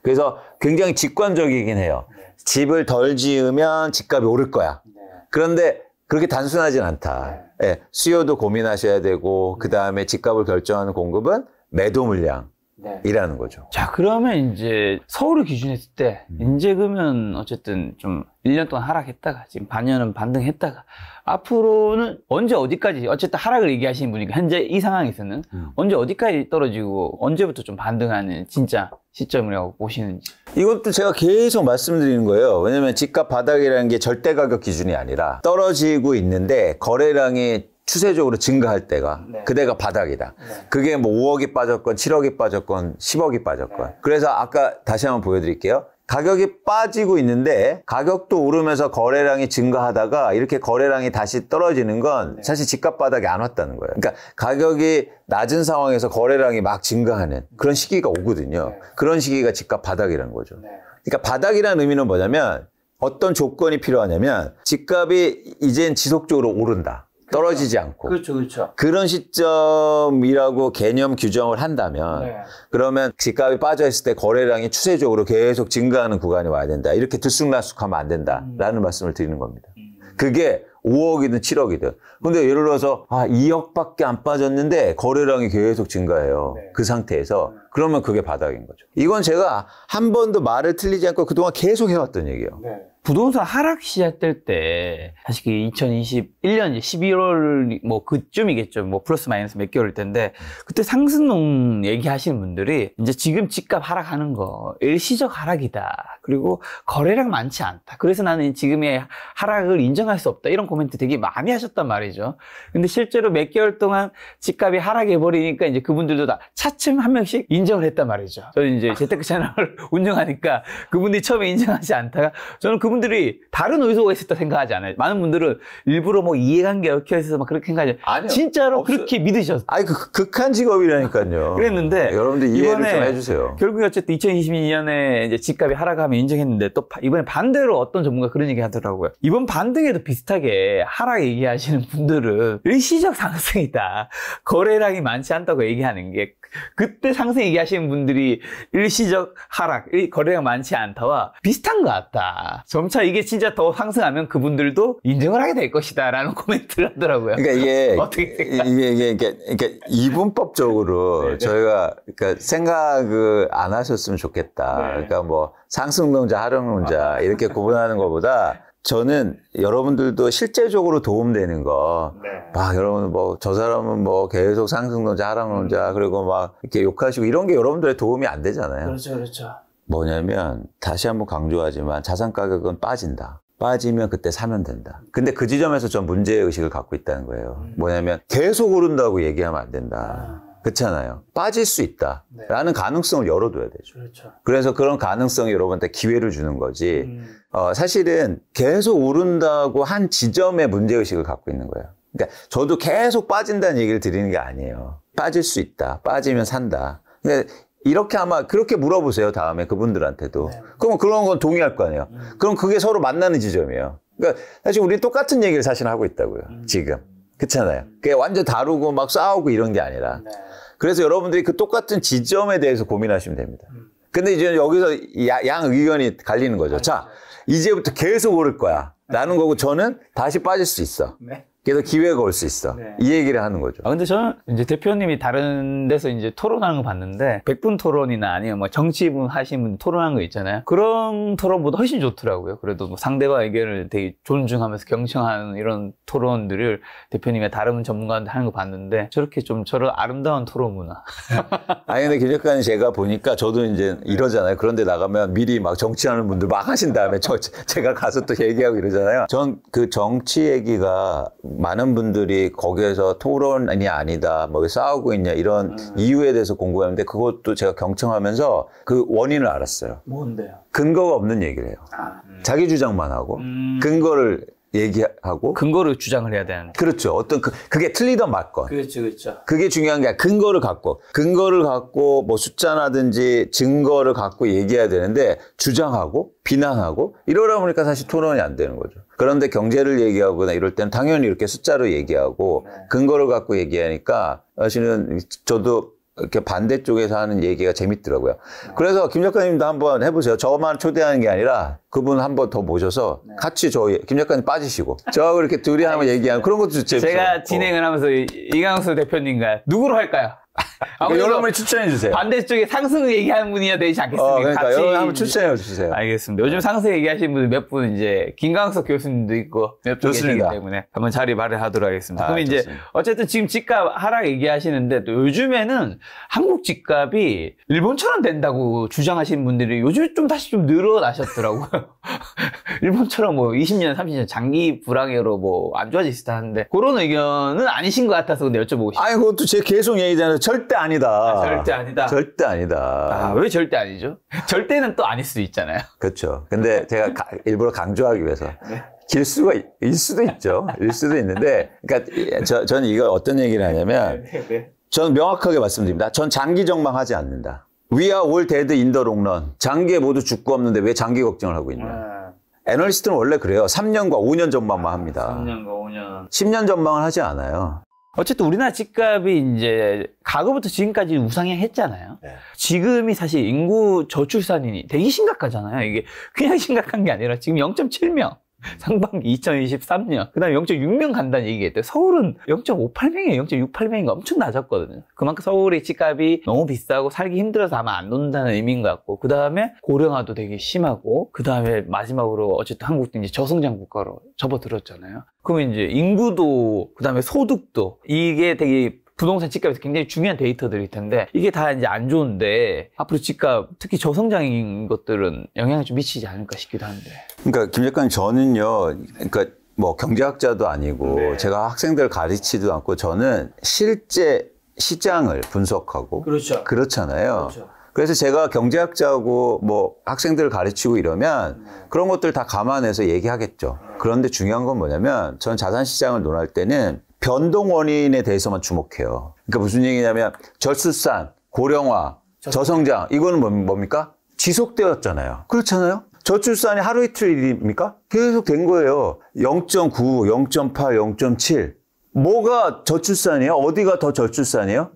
그래서 굉장히 직관적이긴 해요. 집을 덜 지으면 집값이 오를 거야. 그런데 그렇게 단순하진 않다. 예, 수요도 고민하셔야 되고 그 다음에 집값을 결정하는 공급은 매도 물량. 네. 이라는 거죠. 자, 그러면 이제 서울을 기준했을 때, 이제 그러면 어쨌든 좀 1년 동안 하락했다가, 지금 반년은 반등했다가, 앞으로는 언제 어디까지, 어쨌든 하락을 얘기하시는 분이니까, 현재 이 상황에서는 언제 어디까지 떨어지고, 언제부터 좀 반등하는 진짜 시점이라고 보시는지. 이것도 제가 계속 말씀드리는 거예요. 왜냐면 집값 바닥이라는 게 절대 가격 기준이 아니라 떨어지고 있는데 거래량이 추세적으로 증가할 때가 네. 그때가 바닥이다. 네. 그게 뭐 5억이 빠졌건 7억이 빠졌건 10억이 빠졌건. 네. 그래서 아까 다시 한번 보여드릴게요. 가격이 빠지고 있는데 가격도 오르면서 거래량이 증가하다가 이렇게 거래량이 다시 떨어지는 건 네. 사실 집값 바닥이 안 왔다는 거예요. 그러니까 가격이 낮은 상황에서 거래량이 막 증가하는 그런 시기가 오거든요. 네. 그런 시기가 집값 바닥이라는 거죠. 네. 그러니까 바닥이라는 의미는 뭐냐면 어떤 조건이 필요하냐면 집값이 이젠 지속적으로 오른다. 떨어지지 않고. 그렇죠, 그렇죠. 그런 시점이라고 개념 규정을 한다면 네. 그러면 집값이 빠져있을 때 거래량이 추세적으로 계속 증가하는 구간이 와야 된다. 이렇게 들쑥날쑥하면 안 된다라는 말씀을 드리는 겁니다. 그게 5억이든 7억이든. 근데 예를 들어서 2억밖에 안 빠졌는데 거래량이 계속 증가해요. 네. 그 상태에서. 그러면 그게 바닥인 거죠. 이건 제가 한 번도 말을 틀리지 않고 그동안 계속 해왔던 얘기예요. 네. 부동산 하락 시작될 때 사실 그 2021년 이제 11월 뭐 그쯤이겠죠. 뭐 플러스 마이너스 몇 개월일 텐데 그때 상승론 얘기하시는 분들이 이제 지금 집값 하락하는 거 일시적 하락이다. 그리고 거래량 많지 않다. 그래서 나는 지금의 하락을 인정할 수 없다. 이런 코멘트 되게 많이 하셨단 말이죠. 근데 실제로 몇 개월 동안 집값이 하락해 버리니까 이제 그분들도 다 차츰 한 명씩 인정을 했단 말이죠. 저는 이제 재테크 채널을 운영하니까 그분들이 처음에 인정하지 않다가 저는 그분들이 다른 의도가 있었다 생각하지 않아요. 많은 분들은 일부러 뭐 이해관계 얽혀있어서 막 그렇게 생각하지 않아요. 진짜로 없어요. 그렇게 믿으셨어요. 아니, 극한 직업이라니까요. 그랬는데 여러분들 이해를 좀 해주세요. 결국에 어쨌든 2022년에 이제 집값이 하락하면 인정했는데 또 이번에 반대로 어떤 전문가 그런 얘기 하더라고요. 이번 반등에도 비슷하게 하락 얘기하시는 분들은 일시적 상승이다. 거래량이 많지 않다고 얘기하는 게 그때 상승 얘기하시는 분들이 일시적 하락, 거래량 많지 않다와 비슷한 것 같다. 점차 이게 진짜 더 상승하면 그분들도 인정을 하게 될 것이다 라는 코멘트를 하더라고요. 그러니까 이게 어떻게 그러니까 이분법적으로 네네. 저희가 그러니까 생각을 안 하셨으면 좋겠다. 네. 그러니까 뭐 상승론자, 하락론자 이렇게 구분하는 것보다 저는 여러분들도 실제적으로 도움되는 거, 막 여러분 뭐 저 사람은 뭐 계속 상승론자, 하락론자 그리고 막 이렇게 욕하시고 이런 게 여러분들의 도움이 안 되잖아요. 그렇죠, 그렇죠. 뭐냐면 다시 한번 강조하지만 자산 가격은 빠진다. 빠지면 그때 사면 된다. 근데 그 지점에서 전 문제의식을 갖고 있다는 거예요. 뭐냐면 계속 오른다고 얘기하면 안 된다. 그렇잖아요. 빠질 수 있다. 라는 가능성을 열어둬야 되죠. 그렇죠. 그래서 그런 가능성이 여러분한테 기회를 주는 거지. 사실은 계속 오른다고 한 지점에 문제의식을 갖고 있는 거예요. 그러니까 저도 계속 빠진다는 얘기를 드리는 게 아니에요. 빠질 수 있다. 빠지면 산다. 그러니까 이렇게 아마 그렇게 물어보세요. 다음에 그분들한테도. 그럼 그런 건 동의할 거 아니에요. 그럼 그게 서로 만나는 지점이에요. 그러니까 사실 우리 똑같은 얘기를 사실 하고 있다고요. 지금. 그렇잖아요. 그게 완전 다르고 막 싸우고 이런 게 아니라. 그래서 여러분들이 그 똑같은 지점에 대해서 고민하시면 됩니다. 근데 이제 여기서 양 의견이 갈리는 거죠. 자, 이제부터 계속 오를 거야. 라는 거고 저는 다시 빠질 수 있어. 그래서 기회가 올 수 있어. 이 얘기를 하는 거죠. 근데 저는 이제 대표님이 다른 데서 이제 토론하는 거 봤는데, 100분 토론이나 아니면 뭐 정치분 하신 분 토론하는 거 있잖아요. 그런 토론보다 훨씬 좋더라고요. 그래도 뭐 상대방 의견을 되게 존중하면서 경청하는 이런 토론들을 대표님이 다른 전문가한테 하는 거 봤는데, 저렇게 좀 저런 아름다운 토론 문화. 아니, 근데 김 작가님 제가 보니까 저도 이제 이러잖아요. 그런데 나가면 미리 막 정치하는 분들 막 하신 다음에 제가 가서 또 얘기하고 이러잖아요. 전 그 정치 얘기가 많은 분들이 거기에서 토론이 아니다, 뭐 싸우고 있냐 이런 이유에 대해서 공부하는데 그것도 제가 경청하면서 그 원인을 알았어요. 뭔데요? 근거가 없는 얘기를 해요. 자기 주장만 하고 근거를 얘기하고 근거를 주장을 해야 되는데. 그렇죠. 어떤 그게 틀리던 맞건. 그렇죠, 그렇죠. 그게 중요한 게 아니라 근거를 갖고 뭐 숫자라든지 증거를 갖고 얘기해야 되는데 주장하고 비난하고 이러다 보니까 사실 토론이 안 되는 거죠. 그런데 경제를 얘기하거나 이럴 때는 당연히 이렇게 숫자로 얘기하고 근거를 갖고 얘기하니까 사실은 저도 이렇게 반대쪽에서 하는 얘기가 재밌더라고요. 그래서 김 작가님도 한번 해보세요. 저만 초대하는 게 아니라 그분 한번 더 모셔서 같이 김 작가님 빠지시고 저하고 이렇게 둘이 한번 얘기하는 그런 것도 재밌어요. 제가 진행을 하면서 이강수 대표님과 누구로 할까요? 여러분이 추천해 주세요. 반대쪽에 상승 얘기하는 분이야 되지 않겠습니까? 그러니까 같이 여러분 한번 추천해 주세요. 알겠습니다. 요즘 상승 얘기하시는 분들 몇 분 이제 김광석 교수님도 있고 몇 분 계시기 때문에 한번 자리 마련하도록 하겠습니다. 그럼 이제 좋습니다. 어쨌든 지금 집값 하락 얘기하시는데 또 요즘에는 한국 집값이 일본처럼 된다고 주장하시는 분들이 요즘에 좀 다시 좀 늘어나셨더라고요. 일본처럼 뭐 20년, 30년 장기 불황으로 뭐 안 좋아질 수 있다는데 그런 의견은 아니신 것 같아서 근데 여쭤보고 싶어요. 아니 그것도 제 계속 얘기잖아요. 절대 아니다. 절대 아니다. 절대 아니다. 왜 절대 아니죠? 절대는 또 아닐 수도 있잖아요. 그렇죠. 근데 제가 일부러 강조하기 위해서 길수가 일 수도 있죠. 일 수도 있는데, 그러니까 저는 이거 어떤 얘기를 하냐면, 저는 명확하게 말씀드립니다. 전 장기 전망하지 않는다. We are all dead in the long run. 장기에 모두 죽고 없는데 왜 장기 걱정을 하고 있냐. 애널리스트는 원래 그래요. 3년과 5년 전망만 합니다. 3년과 5년. 10년 전망을 하지 않아요. 어쨌든 우리나라 집값이 이제 과거부터 지금까지 우상향했잖아요. 네. 지금이 사실 인구 저출산이 되게 심각하잖아요. 이게 그냥 심각한 게 아니라 지금 0.7명. 상반기 2023년. 그 다음에 0.6명 간다는 얘기했대요. 서울은 0.58명이에요. 0.68명인가 엄청 낮았거든요. 그만큼 서울의 집값이 너무 비싸고 살기 힘들어서 아마 안 온다는 의미인 것 같고. 그 다음에 고령화도 되게 심하고. 그 다음에 마지막으로 어쨌든 한국도 이제 저성장 국가로 접어들었잖아요. 그러면 이제 인구도, 그 다음에 소득도 이게 되게 부동산 집값에서 굉장히 중요한 데이터들일 텐데 이게 다 이제 안 좋은데 앞으로 집값 특히 저성장인 것들은 영향을 좀 미치지 않을까 싶기도 한데. 그러니까 김 작가님 저는요, 그러니까 뭐 경제학자도 아니고 네. 제가 학생들 가르치지도 않고 저는 실제 시장을 분석하고 그렇죠. 그렇잖아요. 그렇죠. 그래서 제가 경제학자고 뭐 학생들 가르치고 이러면 그런 것들 다 감안해서 얘기하겠죠. 그런데 중요한 건 뭐냐면 전 자산시장을 논할 때는 변동 원인에 대해서만 주목해요. 그러니까 무슨 얘기냐면 저출산, 고령화, 저성장 이거는 뭡니까? 지속되었잖아요. 그렇잖아요. 저출산이 하루 이틀 일입니까? 계속 된 거예요. 0.9, 0.8, 0.7 뭐가 저출산이에요? 어디가 더 저출산이에요?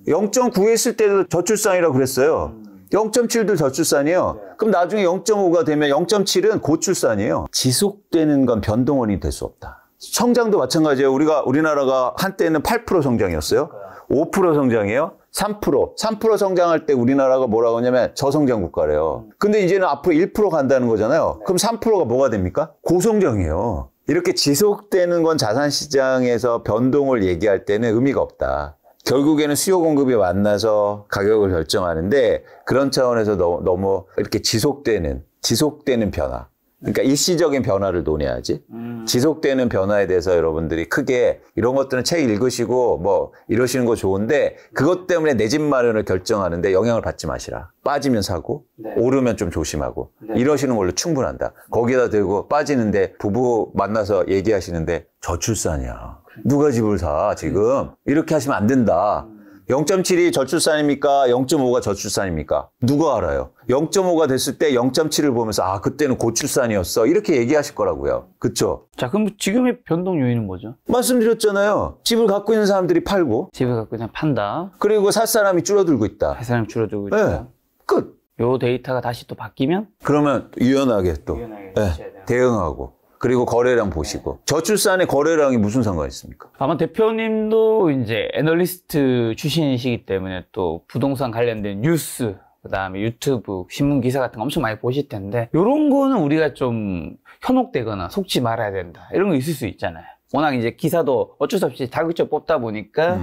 0.9 했을 때도 저출산이라고 그랬어요. 0.7도 저출산이에요. 그럼 나중에 0.5가 되면 0.7은 고출산이에요. 지속되는 건 변동 원인이 될 수 없다. 성장도 마찬가지예요. 우리나라가 한때는 8% 성장이었어요. 5% 성장이에요. 3% 성장할 때 우리나라가 뭐라고 하냐면 저성장 국가래요. 근데 이제는 앞으로 1% 간다는 거잖아요. 그럼 3%가 뭐가 됩니까? 고성장이에요. 이렇게 지속되는 건 자산시장에서 변동을 얘기할 때는 의미가 없다. 결국에는 수요 공급이 만나서 가격을 결정하는데 그런 차원에서 너무 이렇게 지속되는 변화. 그러니까 일시적인 변화를 논해야지. 지속되는 변화에 대해서 여러분들이 크게 이런 것들은 책 읽으시고 뭐 이러시는 거 좋은데 그것 때문에 내 집 마련을 결정하는데 영향을 받지 마시라. 빠지면 사고 네. 오르면 좀 조심하고 네. 이러시는 걸로 충분한다. 거기에다 대고 빠지는데 부부 만나서 얘기하시는데 저출산이야. 누가 집을 사 지금. 이렇게 하시면 안 된다. 0.7이 저출산입니까? 0.5가 저출산입니까? 누가 알아요? 0.5가 됐을 때 0.7을 보면서 아 그때는 고출산이었어 이렇게 얘기하실 거라고요. 그렇죠? 자 그럼 지금의 변동 요인은 뭐죠? 말씀드렸잖아요. 집을 갖고 있는 사람들이 팔고 집을 갖고 그냥 판다. 그리고 살 사람이 줄어들고 있다. 살 사람이 줄어들고 있다. 네. 끝. 요 데이터가 다시 또 바뀌면? 그러면 유연하게 또 대응하고 그리고 거래량 보시고 저출산의 거래량이 무슨 상관이 있습니까? 아마 대표님도 이제 애널리스트 출신이시기 때문에 또 부동산 관련된 뉴스 그다음에 유튜브 신문 기사 같은 거 엄청 많이 보실 텐데 이런 거는 우리가 좀 현혹되거나 속지 말아야 된다 이런 거 있을 수 있잖아요. 워낙 이제 기사도 어쩔 수 없이 다국적 뽑다 보니까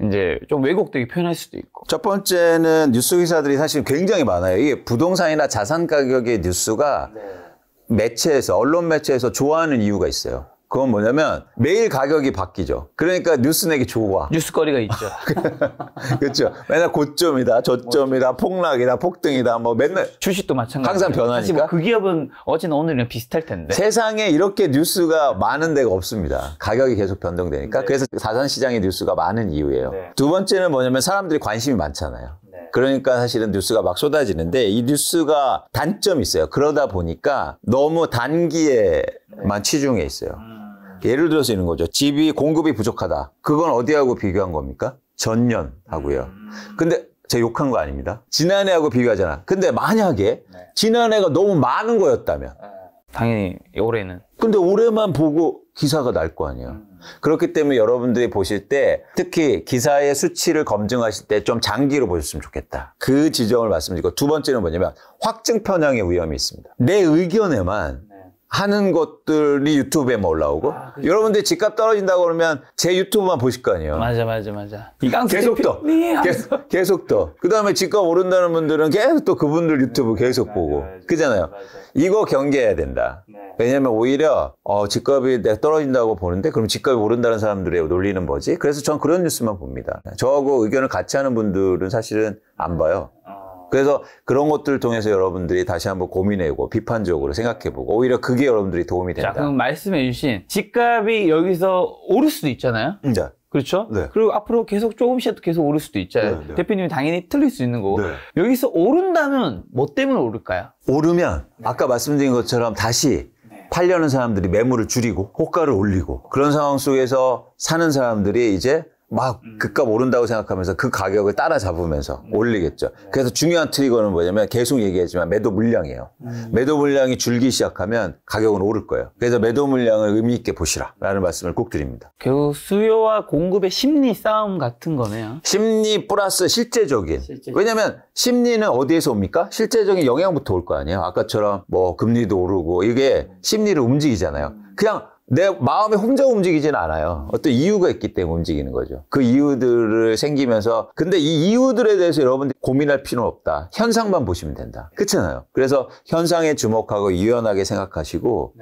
이제 좀 왜곡되게 표현할 수도 있고. 첫 번째는 뉴스 기사들이 사실 굉장히 많아요. 이게 부동산이나 자산 가격의 뉴스가 매체에서 언론 매체에서 좋아하는 이유가 있어요. 그건 뭐냐면 매일 가격이 바뀌죠. 그러니까 뉴스 내기 좋아. 뉴스거리가 있죠. 그렇죠. 맨날 고점이다, 저점이다, 폭락이다, 폭등이다, 뭐 맨날 주식도 마찬가지. 항상 변하니까. 사실 그 기업은 어제나 오늘이랑 비슷할 텐데. 세상에 이렇게 뉴스가 많은 데가 없습니다. 가격이 계속 변동되니까. 네. 그래서 자산시장의 뉴스가 많은 이유예요. 네. 두 번째는 뭐냐면 사람들이 관심이 많잖아요. 그러니까 사실은 뉴스가 막 쏟아지는데 이 뉴스가 단점이 있어요. 그러다 보니까 너무 단기에만 치중해 있어요. 예를 들어서 이런 거죠. 집이 공급이 부족하다. 그건 어디하고 비교한 겁니까? 전년하고요. 근데 제가 욕한 거 아닙니다. 지난해하고 비교하잖아. 근데 만약에 지난해가 너무 많은 거였다면 당연히 올해는. 근데 올해만 보고 기사가 날 거 아니에요. 그렇기 때문에 여러분들이 보실 때 특히 기사의 수치를 검증하실 때 좀 장기로 보셨으면 좋겠다. 그 지점을 말씀드리고, 두 번째는 뭐냐면 확증 편향의 위험이 있습니다. 내 의견에만 하는 것들이 유튜브에만 올라오고, 여러분들이 집값 떨어진다고 그러면 제 유튜브만 보실 거 아니에요. 맞아. 계속 떠. 계속 떠. 그 다음에 집값 오른다는 분들은 계속 또 그분들 유튜브 계속 보고. 그잖아요. 이거 경계해야 된다. 왜냐면 오히려 집값이 내가 떨어진다고 보는데 그럼 집값이 오른다는 사람들의 놀리는 뭐지? 그래서 전 그런 뉴스만 봅니다. 저하고 의견을 같이 하는 분들은 사실은 안 봐요. 그래서 그런 것들을 통해서 여러분들이 다시 한번 고민해보고 비판적으로 생각해보고 오히려 그게 여러분들이 도움이 된다. 자, 그럼 말씀해주신 집값이 여기서 오를 수도 있잖아요. 네. 그렇죠? 네. 그리고 앞으로 계속 계속 오를 수도 있잖아요. 네. 대표님이 당연히 틀릴 수 있는 거고. 네. 여기서 오른다면 뭐 때문에 오를까요? 오르면 아까 말씀드린 것처럼 다시 팔려는 사람들이 매물을 줄이고 호가를 올리고 그런 상황 속에서 사는 사람들이 이제 막 그값 오른다고 생각하면서 그 가격을 따라잡으면서 올리겠죠. 그래서 중요한 트리거는 뭐냐면 계속 얘기했지만 매도 물량이에요. 매도 물량이 줄기 시작하면 가격은 오를 거예요. 그래서 매도 물량을 의미 있게 보시라 라는 말씀을 꼭 드립니다. 결국 수요와 공급의 심리 싸움 같은 거네요. 심리 플러스 실제적인. 왜냐면 심리는 어디에서 옵니까? 실제적인 영향부터 올 거 아니에요. 아까처럼 뭐 금리도 오르고 이게 심리를 움직이잖아요. 그냥 내 마음에 혼자 움직이지는 않아요. 어떤 이유가 있기 때문에 움직이는 거죠. 그 이유들을 생기면서 근데 이 이유들에 대해서 여러분들이 고민할 필요는 없다. 현상만 보시면 된다. 그렇잖아요. 그래서 현상에 주목하고 유연하게 생각하시고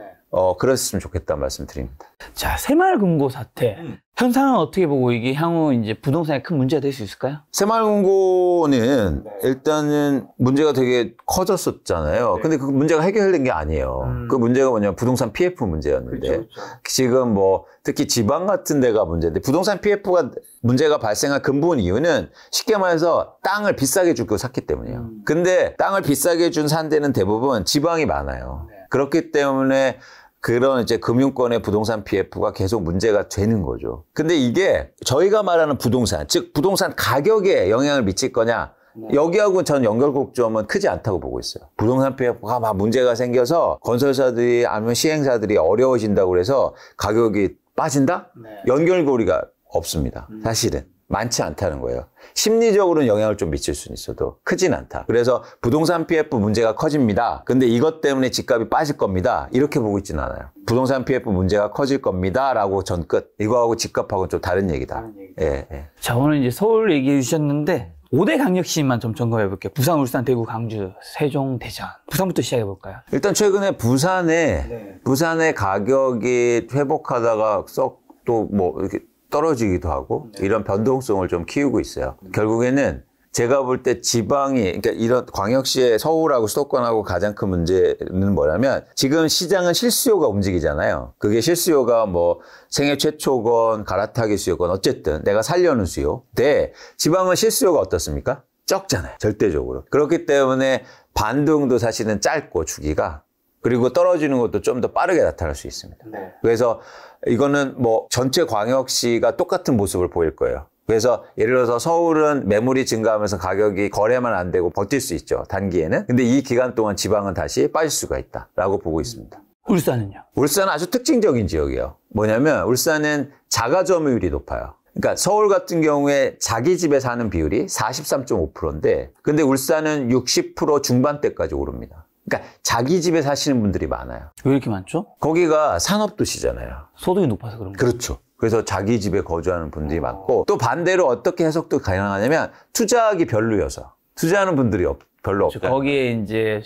그랬으면 좋겠다는 말씀 드립니다. 자, 새마을금고 사태. 현상은 어떻게 보고 이게 향후 이제 부동산에 큰 문제가 될 수 있을까요? 새마을금고는 일단은 문제가 되게 커졌었잖아요. 근데 그 문제가 해결된 게 아니에요. 그 문제가 뭐냐면 부동산 PF 문제였는데 그렇죠. 지금 뭐 특히 지방 같은 데가 문제인데 부동산 PF가 문제가 발생한 근본 이유는 쉽게 말해서 땅을 비싸게 주고 샀기 때문이에요. 근데 땅을 비싸게 준 산대는 대부분 지방이 많아요. 그렇기 때문에 그런 이제 금융권의 부동산 PF가 계속 문제가 되는 거죠. 근데 이게 저희가 말하는 부동산, 즉 부동산 가격에 영향을 미칠 거냐, 여기하고 전 연결곡점은 크지 않다고 보고 있어요. 부동산 PF가 막 문제가 생겨서 건설사들이 아니면 시행사들이 어려워진다고 그래서 가격이 빠진다? 연결고리가 없습니다. 사실은. 많지 않다는 거예요. 심리적으로는 영향을 좀 미칠 수는 있어도 크진 않다. 그래서 부동산 PF 문제가 커집니다. 근데 이것 때문에 집값이 빠질 겁니다. 이렇게 보고 있지는 않아요. 부동산 PF 문제가 커질 겁니다. 라고 전 끝. 이거하고 집값하고는 좀 다른 얘기다. 예. 자, 오늘 이제 서울 얘기해 주셨는데 5대 강력시만 좀 점검해 볼게요. 부산, 울산, 대구, 강주, 세종, 대전. 부산부터 시작해 볼까요? 일단 최근에 부산의 가격이 회복하다가 썩 또 뭐 이렇게 떨어지기도 하고 이런 변동성을 좀 키우고 있어요. 결국에는 제가 볼 때 지방이 그러니까 이런 광역시의 서울하고 수도권하고 가장 큰 문제는 뭐냐면 지금 시장은 실수요가 움직이잖아요. 그게 실수요가 뭐 생애 최초건 갈아타기 수요건 어쨌든 내가 살려는 수요. 근데 지방은 실수요가 어떻습니까? 적잖아요. 절대적으로. 그렇기 때문에 반등도 사실은 짧고 주기가 그리고 떨어지는 것도 좀 더 빠르게 나타날 수 있습니다. 그래서 이거는 뭐 전체 광역시가 똑같은 모습을 보일 거예요. 그래서 예를 들어서 서울은 매물이 증가하면서 가격이 거래만 안 되고 버틸 수 있죠. 단기에는. 근데 이 기간 동안 지방은 다시 빠질 수가 있다라고 보고 있습니다. 울산은요? 울산은 아주 특징적인 지역이에요. 뭐냐면 울산은 자가 점유율이 높아요. 그러니까 서울 같은 경우에 자기 집에 사는 비율이 43.5%인데 근데 울산은 60% 중반대까지 오릅니다. 그러니까 자기 집에 사시는 분들이 많아요. 왜 이렇게 많죠? 거기가 산업도시잖아요. 소득이 높아서 그런 거예요. 그렇죠. 그래서 자기 집에 거주하는 분들이 많고 또 반대로 어떻게 해석도 가능하냐면 투자하기 별로여서 투자하는 분들이 별로 없다. 거기에 이제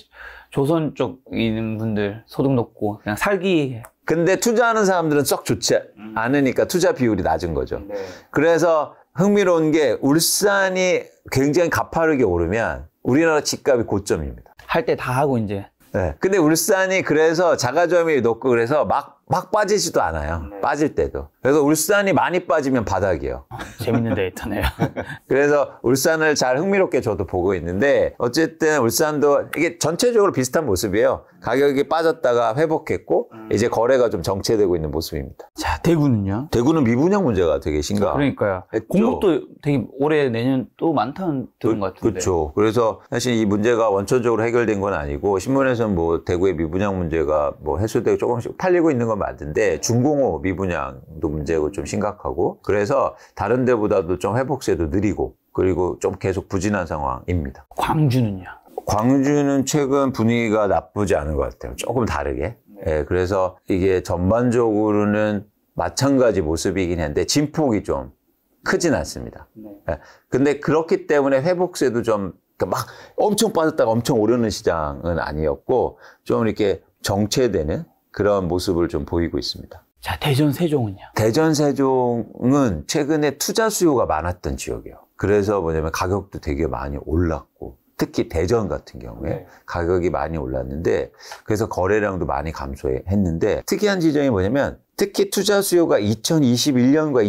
조선 쪽 있는 분들 소득 높고 그냥 살기. 근데 투자하는 사람들은 썩 좋지 않으니까 투자 비율이 낮은 거죠. 그래서 흥미로운 게 울산이 굉장히 가파르게 오르면 우리나라 집값이 고점입니다. 할 때 다 하고 이제. 네. 근데 울산이 그래서 자가점유율이 높고 그래서 막 막 빠지지도 않아요. 빠질 때도. 그래서 울산이 많이 빠지면 바닥이에요. 재밌는 데이터네요. 그래서 울산을 잘 흥미롭게 저도 보고 있는데 어쨌든 울산도 이게 전체적으로 비슷한 모습이에요. 가격이 빠졌다가 회복했고 이제 거래가 좀 정체되고 있는 모습입니다. 자, 대구는요? 대구는 미분양 문제가 되게 심각. 그러니까요. 공급도 되게 올해 내년 또 많다는 들은 것 같은데. 그렇죠. 그래서 사실 이 문제가 원천적으로 해결된 건 아니고 신문에서는 뭐 대구의 미분양 문제가 뭐 해소되고 조금씩 팔리고 있는 건 맞는데 중공업 미분양도 문제고 좀 심각하고 그래서 다른 데보다도 좀 회복세도 느리고 그리고 좀 계속 부진한 상황입니다. 광주는요? 광주는 최근 분위기가 나쁘지 않은 것 같아요. 조금 다르게. 예, 그래서 이게 전반적으로는 마찬가지 모습이긴 한데 진폭이 좀 크진 않습니다. 예, 근데 그렇기 때문에 회복세도 좀 막 엄청 빠졌다가 엄청 오르는 시장은 아니었고 좀 이렇게 정체되는 그런 모습을 좀 보이고 있습니다. 자, 대전 세종은요? 대전 세종은 최근에 투자 수요가 많았던 지역이에요. 그래서 뭐냐면 가격도 되게 많이 올랐고 특히 대전 같은 경우에 가격이 많이 올랐는데 그래서 거래량도 많이 감소했는데 특이한 지점이 뭐냐면 특히 투자 수요가 2021년과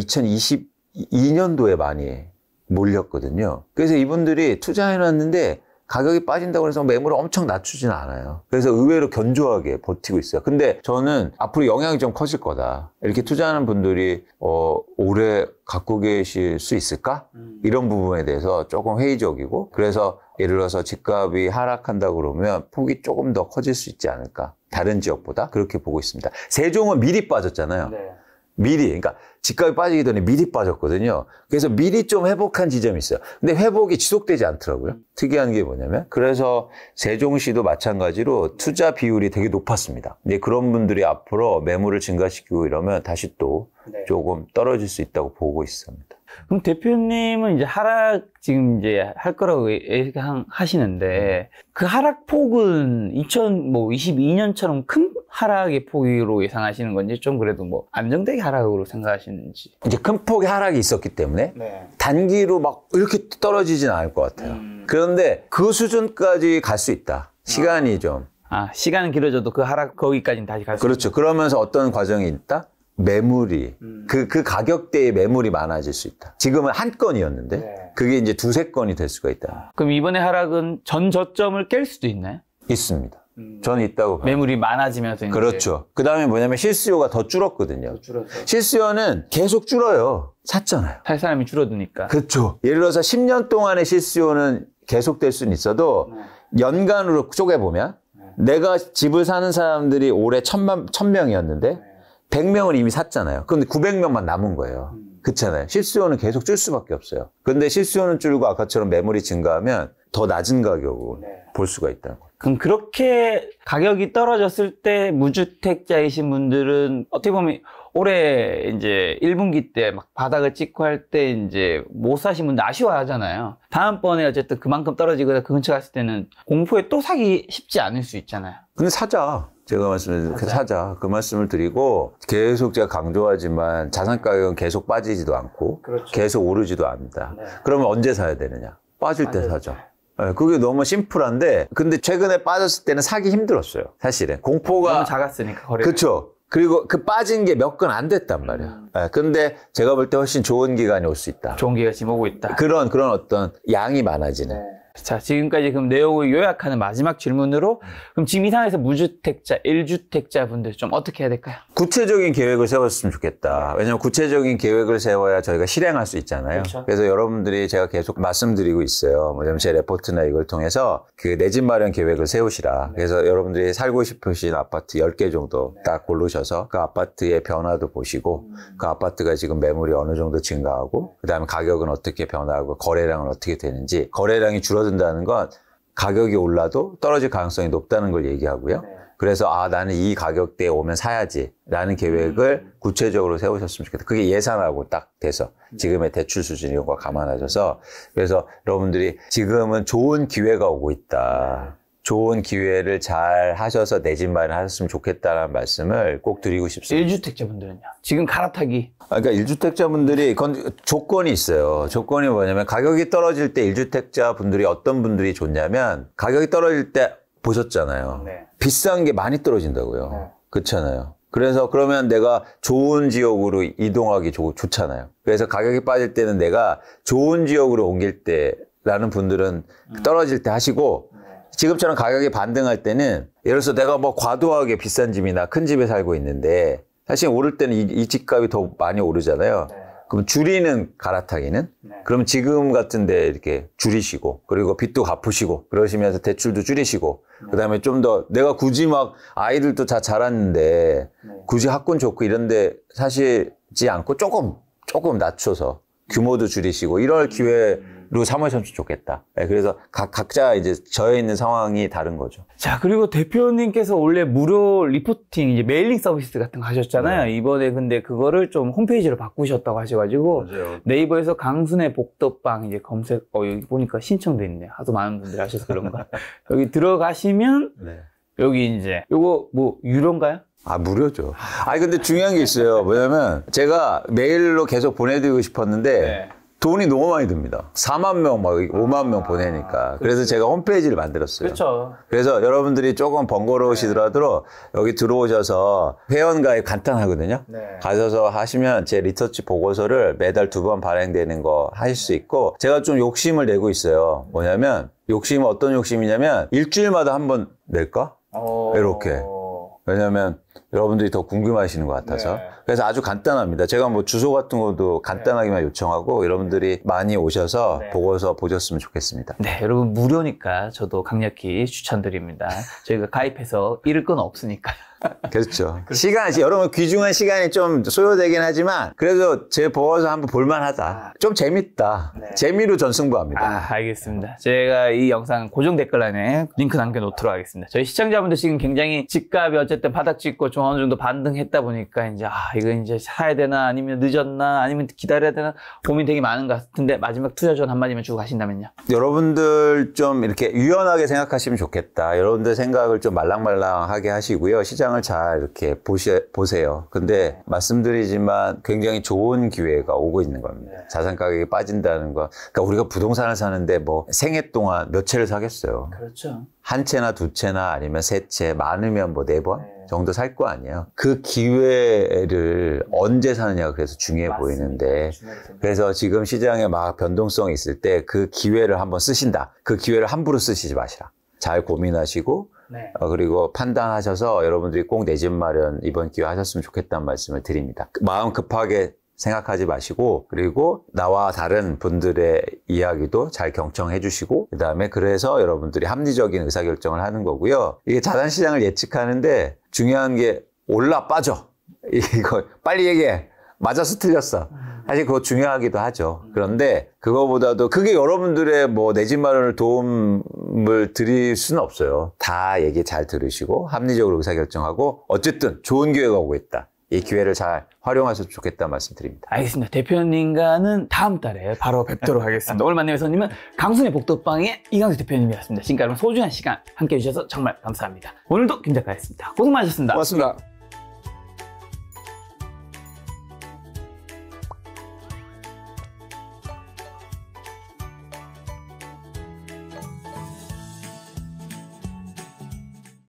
2022년도에 많이 몰렸거든요. 그래서 이분들이 투자해놨는데 가격이 빠진다고 해서 매물을 엄청 낮추지는 않아요. 그래서 의외로 견조하게 버티고 있어요. 근데 저는 앞으로 영향이 좀 커질 거다. 이렇게 투자하는 분들이 오래 갖고 계실 수 있을까? 이런 부분에 대해서 조금 회의적이고 그래서 예를 들어서 집값이 하락한다 그러면 폭이 조금 더 커질 수 있지 않을까? 다른 지역보다 그렇게 보고 있습니다. 세종은 미리 빠졌잖아요. 네. 미리, 그러니까 집값이 빠지기 전에 미리 빠졌거든요. 그래서 미리 좀 회복한 지점이 있어요. 근데 회복이 지속되지 않더라고요. 특이한 게 뭐냐면 그래서 세종시도 마찬가지로 투자 비율이 되게 높았습니다. 이제 그런 분들이 앞으로 매물을 증가시키고 이러면 다시 또 조금 떨어질 수 있다고 보고 있습니다. 그럼 대표님은 이제 하락 지금 이제 할 거라고 예상하시는데 그 하락폭은 2022년처럼 큰 하락의 폭으로 예상하시는 건지 좀 그래도 뭐 안정되게 하락으로 생각하시는지. 이제 큰 폭의 하락이 있었기 때문에 단기로 막 이렇게 떨어지진 않을 것 같아요. 그런데 그 수준까지 갈 수 있다. 시간이 좀. 시간은 길어져도 그 하락 거기까지는 다시 갈 수 있다. 그렇죠. 그러면서 어떤 과정이 있다? 매물이 그 가격대의 매물이 많아질 수 있다. 지금은 한 건이었는데 그게 이제 두세 건이 될 수가 있다. 그럼 이번에 하락은 전 저점을 깰 수도 있나요? 있습니다. 저는 있다고 봐요. 매물이 많아지면서 이제. 그렇죠. 그 다음에 뭐냐면 실수요가 더 줄었거든요. 실수요는 계속 줄어요. 샀잖아요. 살 사람이 줄어드니까. 그렇죠. 예를 들어서 10년 동안의 실수요는 계속될 수는 있어도 연간으로 쪼개보면 내가 집을 사는 사람들이 올해 1000명이었는데 100명은 이미 샀잖아요. 그런데 900명만 남은 거예요. 그렇잖아요. 실수요는 계속 줄 수밖에 없어요. 그런데 실수요는 줄고 아까처럼 매물이 증가하면 더 낮은 가격으로 볼 수가 있다는 거예요. 그럼 그렇게 가격이 떨어졌을 때 무주택자이신 분들은 어떻게 보면 올해 이제 1분기 때 막 바닥을 찍고 할 때 이제 못 사신 분들 아쉬워하잖아요. 다음번에 어쨌든 그만큼 떨어지거나 그 근처 갔을 때는 공포에 또 사기 쉽지 않을 수 있잖아요. 근데 사자. 제가 사자. 그 말씀을 드리고 계속 제가 강조하지만 자산 가격은 계속 빠지지도 않고 계속 오르지도 않는다. 그러면 언제 사야 되느냐? 빠질 때 사죠. 네, 그게 너무 심플한데 근데 최근에 빠졌을 때는 사기 힘들었어요. 사실은 공포가 너무 작았으니까 거래가. 그렇죠. 그리고 그 빠진 게 몇 건 안 됐단 말이야. 네, 근데 제가 볼 때 훨씬 좋은 기간이 올 수 있다. 좋은 기회가 지금 오고 있다. 그런 어떤 양이 많아지는. 자, 지금까지 그럼 내용을 요약하는 마지막 질문으로 그럼 지금 이 상황에서 무주택자, 1주택자 분들 좀 어떻게 해야 될까요? 구체적인 계획을 세웠으면 좋겠다. 왜냐하면 구체적인 계획을 세워야 저희가 실행할 수 있잖아요. 그렇죠. 그래서 여러분들이 제가 계속 말씀드리고 있어요. 뭐냐면 제 레포트나 이걸 통해서 그 내 집 마련 계획을 세우시라. 그래서 여러분들이 살고 싶으신 아파트 10개 정도 딱 고르셔서 그 아파트의 변화도 보시고 그 아파트가 지금 매물이 어느 정도 증가하고 그다음에 가격은 어떻게 변화하고 거래량은 어떻게 되는지 거래량이 줄어든다는 건 가격이 올라도 떨어질 가능성이 높다는 걸 얘기하고요. 그래서 나는 이 가격대에 오면 사야지라는 계획을 구체적으로 세우셨으면 좋겠다. 그게 예산하고 딱 돼서 지금의 대출 수준 이런 거 감안하셔서 그래서 여러분들이 지금은 좋은 기회가 오고 있다. 좋은 기회를 잘 하셔서 내 집 마련하셨으면 좋겠다는 말씀을 꼭 드리고 싶습니다. 1주택자 분들은요? 지금 갈아타기. 그러니까 1주택자 분들이 조건이 있어요. 조건이 뭐냐면 가격이 떨어질 때 1주택자 분들이 어떤 분들이 좋냐면 가격이 떨어질 때 보셨잖아요. 비싼 게 많이 떨어진다고요. 그렇잖아요. 그래서 그러면 내가 좋은 지역으로 이동하기 좋잖아요. 그래서 가격이 빠질 때는 내가 좋은 지역으로 옮길 때라는 분들은 떨어질 때 하시고 지금처럼 가격이 반등할 때는 예를 들어서 내가 뭐 과도하게 비싼 집이나 큰 집에 살고 있는데 사실 오를 때는 이 집값이 더 많이 오르잖아요. 그럼 줄이는 갈아타기는 그러면 지금 같은데 이렇게 줄이시고 그리고 빚도 갚으시고 그러시면서 대출도 줄이시고 그다음에 좀 더 내가 굳이 막 아이들도 다 자랐는데 굳이 학군 좋고 이런데 사시지 않고 조금 낮춰서 규모도 줄이시고 이럴 기회로 삼으셨으면 좋겠다. 그래서 각자 이제 저에 있는 상황이 다른 거죠. 자, 그리고 대표님께서 원래 무료 리포팅, 이제 메일링 서비스 같은 거 하셨잖아요. 네. 이번에 근데 그거를 좀 홈페이지로 바꾸셨다고 하셔가지고 맞아요. 네이버에서 강순의 복덕방 이제 검색, 여기 보니까 신청돼 있네. 하도 많은 분들이 하셔서 그런가. 여기 들어가시면 네. 여기 이제 요거 뭐 유료인가요? 아, 무료죠. 아니, 근데 중요한 게 있어요. 뭐냐면, 제가 메일로 계속 보내드리고 싶었는데, 네. 돈이 너무 많이 듭니다. 4만 명, 막 5만 명 보내니까. 그래서 제가 홈페이지를 만들었어요. 그렇죠. 그래서 여러분들이 조금 번거로우시더라도 여기 들어오셔서 회원가입 간단하거든요. 네. 가셔서 하시면 제 리서치 보고서를 매달 2번 발행되는 거 하실 수 있고, 제가 좀 욕심을 내고 있어요. 뭐냐면, 욕심은 어떤 욕심이냐면, 일주일마다 한 번 낼까? 이렇게. 왜냐면 여러분들이 더 궁금하시는 것 같아서. 네. 그래서 아주 간단합니다. 제가 뭐 주소 같은 것도 간단하게만 요청하고 여러분들이 많이 오셔서 네. 보고서 보셨으면 좋겠습니다. 네, 여러분 무료니까 저도 강력히 추천드립니다. 저희가 가입해서 잃을 건 없으니까요. 그렇죠. 시간이, 여러분 귀중한 시간이 좀 소요되긴 하지만 그래도 제 보고서 한번 볼만하다. 좀 재밌다. 네. 재미로 전승부합니다. 아, 알겠습니다. 제가 이 영상 고정 댓글란에 링크 남겨놓도록 하겠습니다. 저희 시청자분들 지금 굉장히 집값이 어쨌든 바닥 찍고 좀 어느 정도 반등했다 보니까 이제 이거 이제 사야 되나 아니면 늦었나 아니면 기다려야 되나 고민 되게 많은 것 같은데 마지막 투자 조언 한마디만 주고 가신다면요. 여러분들 좀 이렇게 유연하게 생각하시면 좋겠다. 여러분들 생각을 좀 말랑말랑하게 하시고요. 시장을 잘 이렇게 보세요. 근데 말씀드리지만 굉장히 좋은 기회가 오고 있는 겁니다. 자산 가격이 빠진다는 거. 그러니까 우리가 부동산을 사는데 뭐 생애 동안 몇 채를 사겠어요. 그렇죠. 한 채나 두 채나 아니면 세 채, 많으면 뭐 4번 정도 살 거 아니에요. 그 기회를 언제 사느냐가 그래서 중요해 맞습니다. 보이는데 그래서 지금 시장에 막 변동성이 있을 때 그 기회를 한번 쓰신다. 그 기회를 함부로 쓰시지 마시라. 잘 고민하시고 네. 그리고 판단하셔서 여러분들이 꼭 내 집 마련 이번 기회에 하셨으면 좋겠다는 말씀을 드립니다. 마음 급하게 생각하지 마시고 그리고 나와 다른 분들의 이야기도 잘 경청해 주시고 그 다음에 그래서 여러분들이 합리적인 의사결정을 하는 거고요. 이게 자산시장을 예측하는데 중요한 게 올라 빠져. 이거 빨리 얘기해. 맞았어 틀렸어. 사실 그거 중요하기도 하죠. 그런데 그거보다도 그게 여러분들의 뭐 내 집 마련을 도움을 드릴 수는 없어요. 다 얘기 잘 들으시고 합리적으로 의사결정하고 어쨌든 좋은 기회가 오고 있다. 이 기회를 잘 활용하셔도 좋겠다는 말씀 드립니다. 알겠습니다. 대표님과는 다음 달에 바로 뵙도록 하겠습니다. 오늘 만난 회원님은 강순의 복덕방의 이강수 대표님이었습니다. 지금까지 소중한 시간 함께해 주셔서 정말 감사합니다. 오늘도 김 작가였습니다. 고생 많으셨습니다. 고맙습니다.